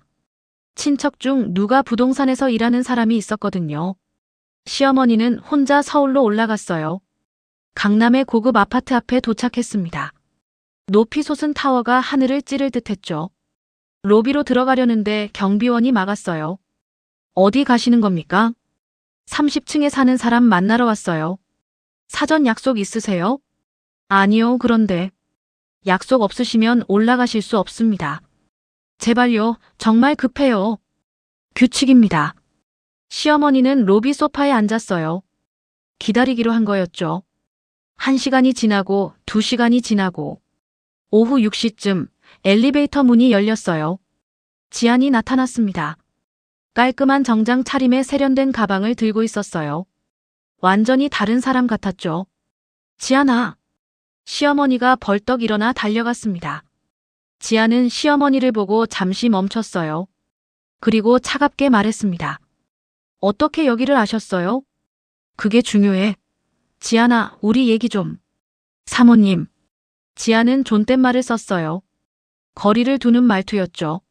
친척 중 누가 부동산에서 일하는 사람이 있었거든요. 시어머니는 혼자 서울로 올라갔어요. 강남의 고급 아파트 앞에 도착했습니다. 높이 솟은 타워가 하늘을 찌를 듯했죠. 로비로 들어가려는데 경비원이 막았어요. 어디 가시는 겁니까? 30층에 사는 사람 만나러 왔어요. 사전 약속 있으세요? 아니요, 그런데. 약속 없으시면 올라가실 수 없습니다. 제발요, 정말 급해요. 규칙입니다. 시어머니는 로비 소파에 앉았어요. 기다리기로 한 거였죠. 1시간이 지나고 2시간이 지나고 오후 6시쯤 엘리베이터 문이 열렸어요. 지안이 나타났습니다. 깔끔한 정장 차림에 세련된 가방을 들고 있었어요. 완전히 다른 사람 같았죠. 지안아. 시어머니가 벌떡 일어나 달려갔습니다. 지안은 시어머니를 보고 잠시 멈췄어요. 그리고 차갑게 말했습니다. 어떻게 여기를 아셨어요? 그게 중요해. 지안아, 우리 얘기 좀. 사모님. 지안은 존댓말을 썼어요. 거리를 두는 말투였죠.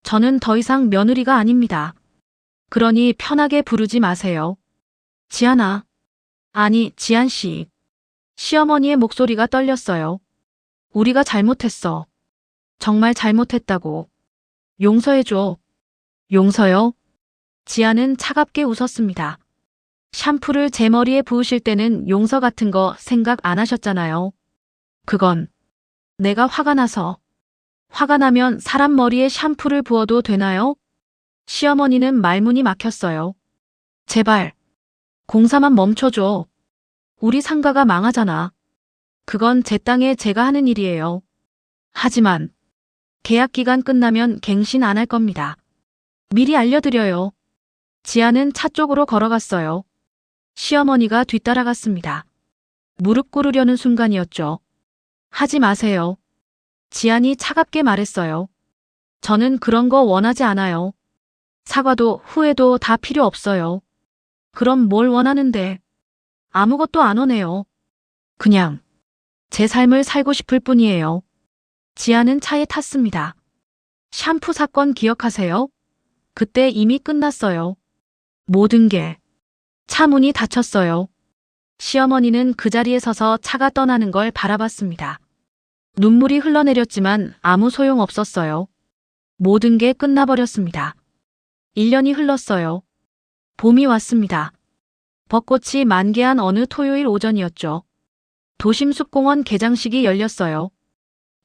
저는 더 이상 며느리가 아닙니다. 그러니 편하게 부르지 마세요. 지안아. 아니, 지안 씨. 시어머니의 목소리가 떨렸어요. 우리가 잘못했어. 정말 잘못했다고. 용서해줘. 용서요? 지안은 차갑게 웃었습니다. 샴푸를 제 머리에 부으실 때는 용서 같은 거 생각 안 하셨잖아요. 그건 내가 화가 나서. 화가 나면 사람 머리에 샴푸를 부어도 되나요? 시어머니는 말문이 막혔어요. 제발. 공사만 멈춰줘. 우리 상가가 망하잖아. 그건 제 땅에 제가 하는 일이에요. 하지만 계약 기간 끝나면 갱신 안 할 겁니다. 미리 알려드려요. 지안은 차 쪽으로 걸어갔어요. 시어머니가 뒤따라갔습니다. 무릎 꿇으려는 순간이었죠. 하지 마세요. 지안이 차갑게 말했어요. 저는 그런 거 원하지 않아요. 사과도 후회도 다 필요 없어요. 그럼 뭘 원하는데? 아무것도 안 원해요. 그냥 제 삶을 살고 싶을 뿐이에요. 지안은 차에 탔습니다. 샴푸 사건 기억하세요? 그때 이미 끝났어요. 모든 게. 차 문이 닫혔어요. 시어머니는 그 자리에 서서 차가 떠나는 걸 바라봤습니다. 눈물이 흘러내렸지만 아무 소용 없었어요. 모든 게 끝나버렸습니다. 1년이 흘렀어요. 봄이 왔습니다. 벚꽃이 만개한 어느 토요일 오전이었죠. 도심숲공원 개장식이 열렸어요.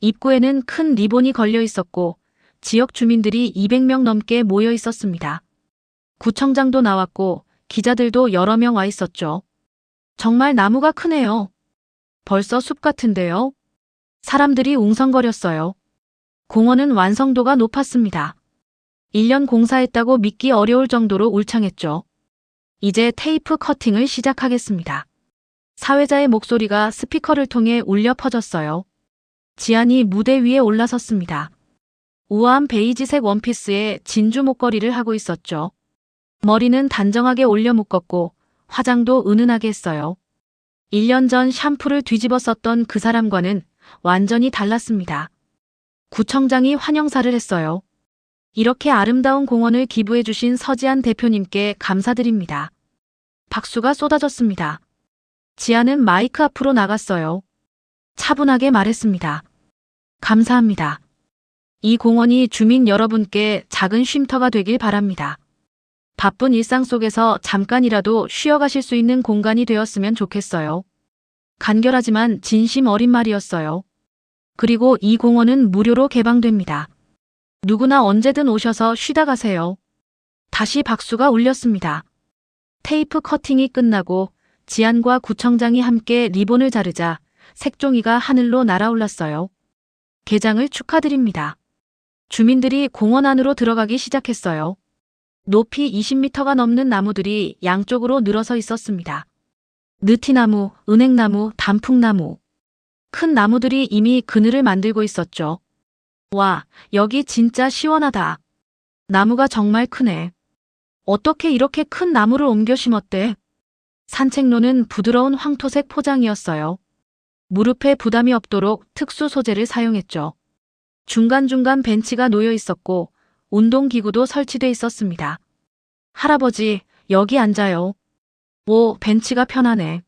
입구에는 큰 리본이 걸려 있었고 지역 주민들이 200명 넘게 모여 있었습니다. 구청장도 나왔고 기자들도 여러 명 와 있었죠. 정말 나무가 크네요. 벌써 숲 같은데요? 사람들이 웅성거렸어요. 공원은 완성도가 높았습니다. 1년 공사했다고 믿기 어려울 정도로 울창했죠. 이제 테이프 커팅을 시작하겠습니다. 사회자의 목소리가 스피커를 통해 울려 퍼졌어요. 지안이 무대 위에 올라섰습니다. 우아한 베이지색 원피스에 진주 목걸이를 하고 있었죠. 머리는 단정하게 올려 묶었고 화장도 은은하게 했어요. 1년 전 샴푸를 뒤집어 썼던 그 사람과는 완전히 달랐습니다. 구청장이 환영사를 했어요. 이렇게 아름다운 공원을 기부해 주신 서지안 대표님께 감사드립니다. 박수가 쏟아졌습니다. 지안은 마이크 앞으로 나갔어요. 차분하게 말했습니다. 감사합니다. 이 공원이 주민 여러분께 작은 쉼터가 되길 바랍니다. 바쁜 일상 속에서 잠깐이라도 쉬어가실 수 있는 공간이 되었으면 좋겠어요. 간결하지만 진심 어린 말이었어요. 그리고 이 공원은 무료로 개방됩니다. 누구나 언제든 오셔서 쉬다 가세요. 다시 박수가 울렸습니다. 테이프 커팅이 끝나고 지안과 구청장이 함께 리본을 자르자 색종이가 하늘로 날아올랐어요. 개장을 축하드립니다. 주민들이 공원 안으로 들어가기 시작했어요. 높이 20m가 넘는 나무들이 양쪽으로 늘어서 있었습니다. 느티나무, 은행나무, 단풍나무. 큰 나무들이 이미 그늘을 만들고 있었죠. 와, 여기 진짜 시원하다. 나무가 정말 크네. 어떻게 이렇게 큰 나무를 옮겨 심었대? 산책로는 부드러운 황토색 포장이었어요. 무릎에 부담이 없도록 특수 소재를 사용했죠. 중간중간 벤치가 놓여 있었고 운동기구도 설치돼 있었습니다. 할아버지, 여기 앉아요. 오, 벤치가 편하네.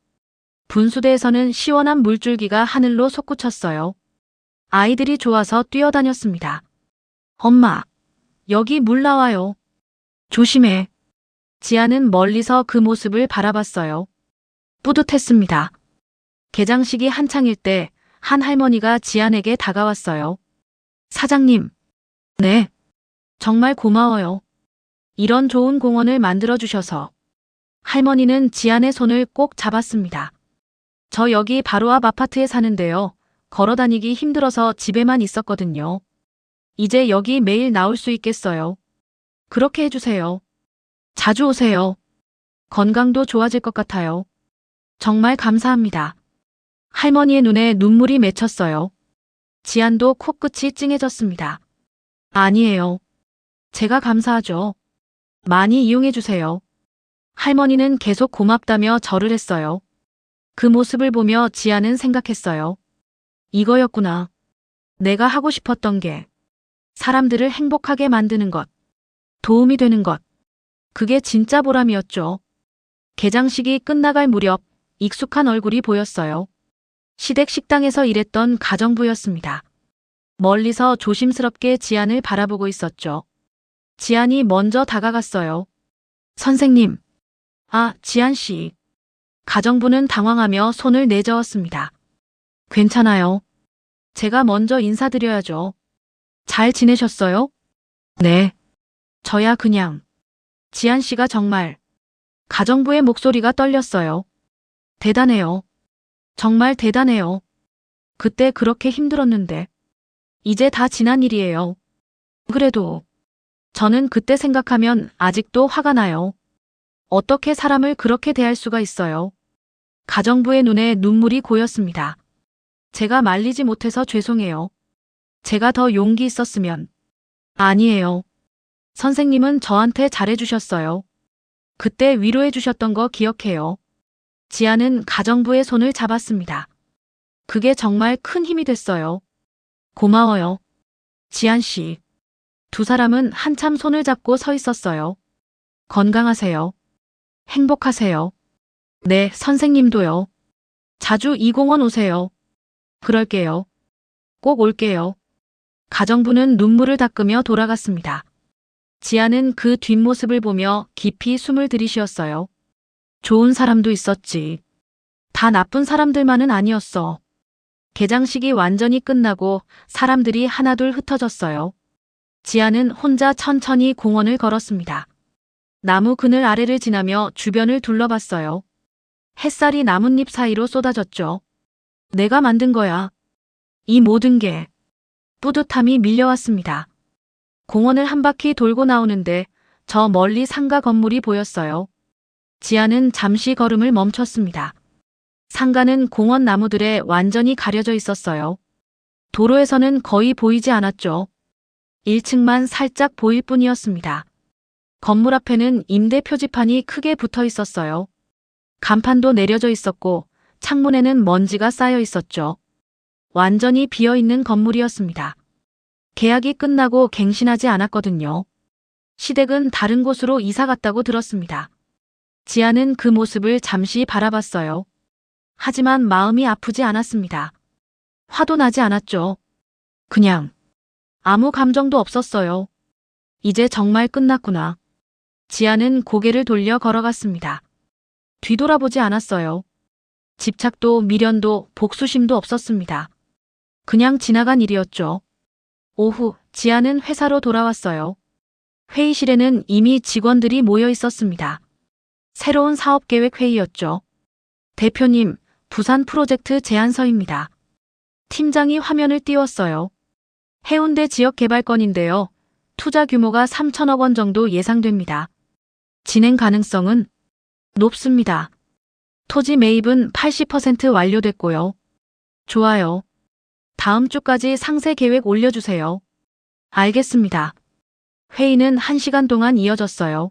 분수대에서는 시원한 물줄기가 하늘로 솟구쳤어요. 아이들이 좋아서 뛰어다녔습니다. 엄마, 여기 물 나와요. 조심해. 지안은 멀리서 그 모습을 바라봤어요. 뿌듯했습니다. 개장식이 한창일 때 한 할머니가 지안에게 다가왔어요. 사장님, 네. 정말 고마워요. 이런 좋은 공원을 만들어주셔서. 할머니는 지안의 손을 꼭 잡았습니다. 저 여기 바로 앞 아파트에 사는데요. 걸어 다니기 힘들어서 집에만 있었거든요. 이제 여기 매일 나올 수 있겠어요. 그렇게 해주세요. 자주 오세요. 건강도 좋아질 것 같아요. 정말 감사합니다. 할머니의 눈에 눈물이 맺혔어요. 지안도 코끝이 찡해졌습니다. 아니에요. 제가 감사하죠. 많이 이용해주세요. 할머니는 계속 고맙다며 절을 했어요. 그 모습을 보며 지안은 생각했어요. 이거였구나. 내가 하고 싶었던 게. 사람들을 행복하게 만드는 것. 도움이 되는 것. 그게 진짜 보람이었죠. 개장식이 끝나갈 무렵 익숙한 얼굴이 보였어요. 시댁 식당에서 일했던 가정부였습니다. 멀리서 조심스럽게 지안을 바라보고 있었죠. 지안이 먼저 다가갔어요. 선생님. 아, 지안 씨. 가정부는 당황하며 손을 내저었습니다. 괜찮아요. 제가 먼저 인사드려야죠. 잘 지내셨어요? 네. 저야 그냥. 지안 씨가 정말. 가정부의 목소리가 떨렸어요. 대단해요. 정말 대단해요. 그때 그렇게 힘들었는데. 이제 다 지난 일이에요. 그래도 저는 그때 생각하면 아직도 화가 나요. 어떻게 사람을 그렇게 대할 수가 있어요. 가정부의 눈에 눈물이 고였습니다. 제가 말리지 못해서 죄송해요. 제가 더 용기 있었으면. 아니에요. 선생님은 저한테 잘해주셨어요. 그때 위로해주셨던 거 기억해요. 지안은 가정부의 손을 잡았습니다. 그게 정말 큰 힘이 됐어요. 고마워요. 지안 씨. 두 사람은 한참 손을 잡고 서 있었어요. 건강하세요. 행복하세요. 네, 선생님도요. 자주 이 공원 오세요. 그럴게요. 꼭 올게요. 가정부는 눈물을 닦으며 돌아갔습니다. 지안은 그 뒷모습을 보며 깊이 숨을 들이쉬었어요. 좋은 사람도 있었지. 다 나쁜 사람들만은 아니었어. 개장식이 완전히 끝나고 사람들이 하나둘 흩어졌어요. 지안은 혼자 천천히 공원을 걸었습니다. 나무 그늘 아래를 지나며 주변을 둘러봤어요. 햇살이 나뭇잎 사이로 쏟아졌죠. 내가 만든 거야. 이 모든 게. 뿌듯함이 밀려왔습니다. 공원을 한 바퀴 돌고 나오는데 저 멀리 상가 건물이 보였어요. 지안은 잠시 걸음을 멈췄습니다. 상가는 공원 나무들에 완전히 가려져 있었어요. 도로에서는 거의 보이지 않았죠. 1층만 살짝 보일 뿐이었습니다. 건물 앞에는 임대 표지판이 크게 붙어 있었어요. 간판도 내려져 있었고 창문에는 먼지가 쌓여 있었죠. 완전히 비어있는 건물이었습니다. 계약이 끝나고 갱신하지 않았거든요. 시댁은 다른 곳으로 이사 갔다고 들었습니다. 지안은 그 모습을 잠시 바라봤어요. 하지만 마음이 아프지 않았습니다. 화도 나지 않았죠. 그냥 아무 감정도 없었어요. 이제 정말 끝났구나. 지안은 고개를 돌려 걸어갔습니다. 뒤돌아보지 않았어요. 집착도 미련도 복수심도 없었습니다. 그냥 지나간 일이었죠. 오후 지안은 회사로 돌아왔어요. 회의실에는 이미 직원들이 모여 있었습니다. 새로운 사업계획 회의였죠. 대표님, 부산 프로젝트 제안서입니다. 팀장이 화면을 띄웠어요. 해운대 지역 개발건인데요. 투자 규모가 3천억 원 정도 예상됩니다. 진행 가능성은 높습니다. 토지 매입은 80% 완료됐고요. 좋아요. 다음 주까지 상세 계획 올려주세요. 알겠습니다. 회의는 1시간 동안 이어졌어요.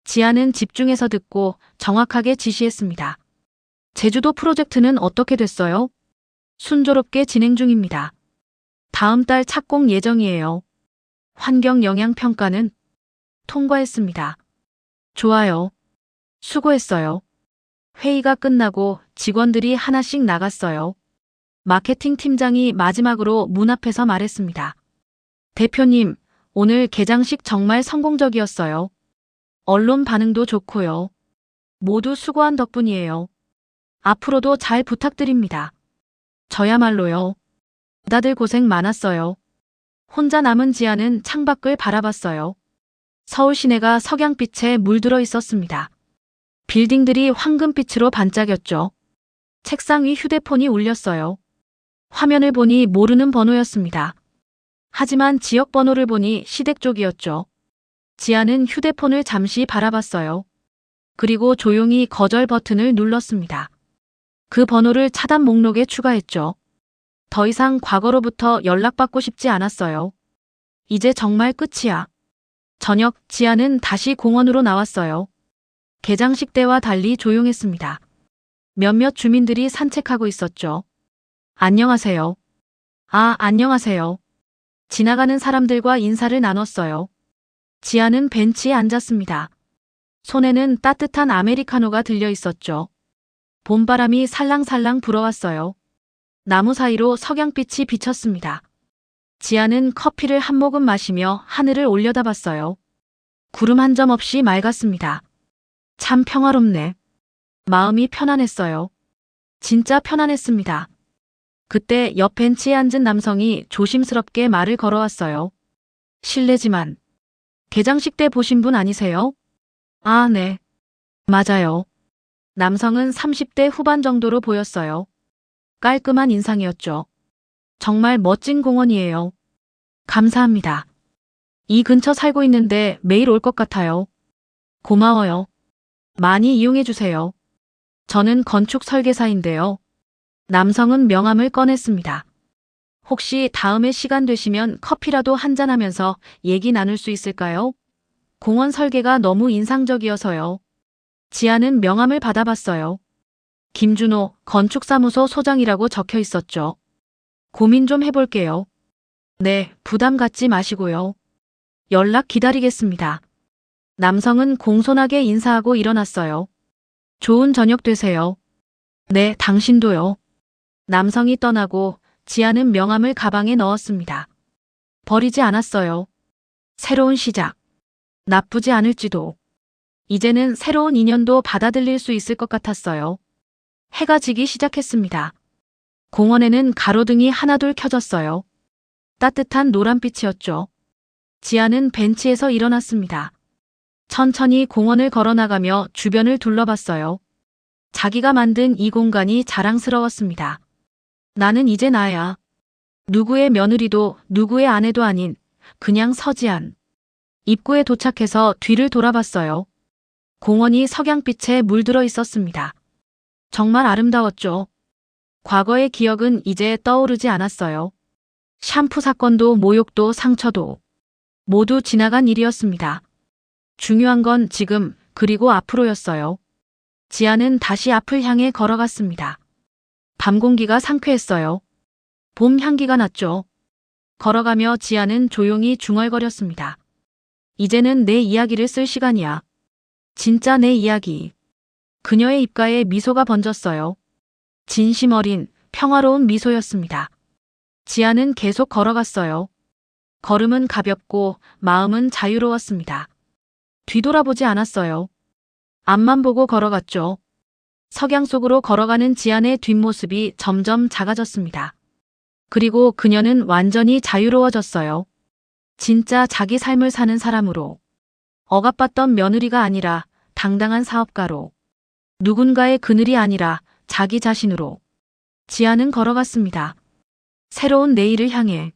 지안은 집중해서 듣고 정확하게 지시했습니다. 제주도 프로젝트는 어떻게 됐어요? 순조롭게 진행 중입니다. 다음 달 착공 예정이에요. 환경 영향 평가는 통과했습니다. 좋아요. 수고했어요. 회의가 끝나고 직원들이 하나씩 나갔어요. 마케팅 팀장이 마지막으로 문 앞에서 말했습니다. 대표님, 오늘 개장식 정말 성공적이었어요. 언론 반응도 좋고요. 모두 수고한 덕분이에요. 앞으로도 잘 부탁드립니다. 저야말로요. 다들 고생 많았어요. 혼자 남은 지아는 창밖을 바라봤어요. 서울 시내가 석양빛에 물들어 있었습니다. 빌딩들이 황금빛으로 반짝였죠. 책상 위 휴대폰이 울렸어요. 화면을 보니 모르는 번호였습니다. 하지만 지역 번호를 보니 시댁 쪽이었죠. 지아는 휴대폰을 잠시 바라봤어요. 그리고 조용히 거절 버튼을 눌렀습니다. 그 번호를 차단 목록에 추가했죠. 더 이상 과거로부터 연락받고 싶지 않았어요. 이제 정말 끝이야. 저녁, 지아는 다시 공원으로 나왔어요. 개장식 때와 달리 조용했습니다. 몇몇 주민들이 산책하고 있었죠. 안녕하세요. 아, 안녕하세요. 지나가는 사람들과 인사를 나눴어요. 지아는 벤치에 앉았습니다. 손에는 따뜻한 아메리카노가 들려 있었죠. 봄바람이 살랑살랑 불어왔어요. 나무 사이로 석양빛이 비쳤습니다. 지아는 커피를 한 모금 마시며 하늘을 올려다봤어요. 구름 한 점 없이 맑았습니다. 참 평화롭네. 마음이 편안했어요. 진짜 편안했습니다. 그때 옆 벤치에 앉은 남성이 조심스럽게 말을 걸어왔어요. 실례지만 개장식 때 보신 분 아니세요? 아, 네. 맞아요. 남성은 30대 후반 정도로 보였어요. 깔끔한 인상이었죠. 정말 멋진 공원이에요. 감사합니다. 이 근처 살고 있는데 매일 올 것 같아요. 고마워요. 많이 이용해 주세요. 저는 건축 설계사인데요. 남성은 명함을 꺼냈습니다. 혹시 다음에 시간 되시면 커피라도 한잔하면서 얘기 나눌 수 있을까요? 공원 설계가 너무 인상적이어서요. 지아는 명함을 받아봤어요. 김준호 건축사무소 소장이라고 적혀 있었죠. 고민 좀 해볼게요. 네, 부담 갖지 마시고요. 연락 기다리겠습니다. 남성은 공손하게 인사하고 일어났어요. 좋은 저녁 되세요. 네, 당신도요. 남성이 떠나고 지아는 명함을 가방에 넣었습니다. 버리지 않았어요. 새로운 시작. 나쁘지 않을지도. 이제는 새로운 인연도 받아들일 수 있을 것 같았어요. 해가 지기 시작했습니다. 공원에는 가로등이 하나둘 켜졌어요. 따뜻한 노란빛이었죠. 지아는 벤치에서 일어났습니다. 천천히 공원을 걸어나가며 주변을 둘러봤어요. 자기가 만든 이 공간이 자랑스러웠습니다. 나는 이제 나야. 누구의 며느리도 누구의 아내도 아닌 그냥 서지안. 입구에 도착해서 뒤를 돌아봤어요. 공원이 석양빛에 물들어 있었습니다. 정말 아름다웠죠. 과거의 기억은 이제 떠오르지 않았어요. 샴푸 사건도 모욕도 상처도 모두 지나간 일이었습니다. 중요한 건 지금 그리고 앞으로였어요. 지아는 다시 앞을 향해 걸어갔습니다. 밤 공기가 상쾌했어요. 봄 향기가 났죠. 걸어가며 지아는 조용히 중얼거렸습니다. 이제는 내 이야기를 쓸 시간이야. 진짜 내 이야기. 그녀의 입가에 미소가 번졌어요. 진심 어린 평화로운 미소였습니다. 지아는 계속 걸어갔어요. 걸음은 가볍고 마음은 자유로웠습니다. 뒤돌아보지 않았어요. 앞만 보고 걸어갔죠. 석양 속으로 걸어가는 지안의 뒷모습이 점점 작아졌습니다. 그리고 그녀는 완전히 자유로워졌어요. 진짜 자기 삶을 사는 사람으로. 억압받던 며느리가 아니라 당당한 사업가로. 누군가의 그늘이 아니라 자기 자신으로. 지아는 걸어갔습니다. 새로운 내일을 향해.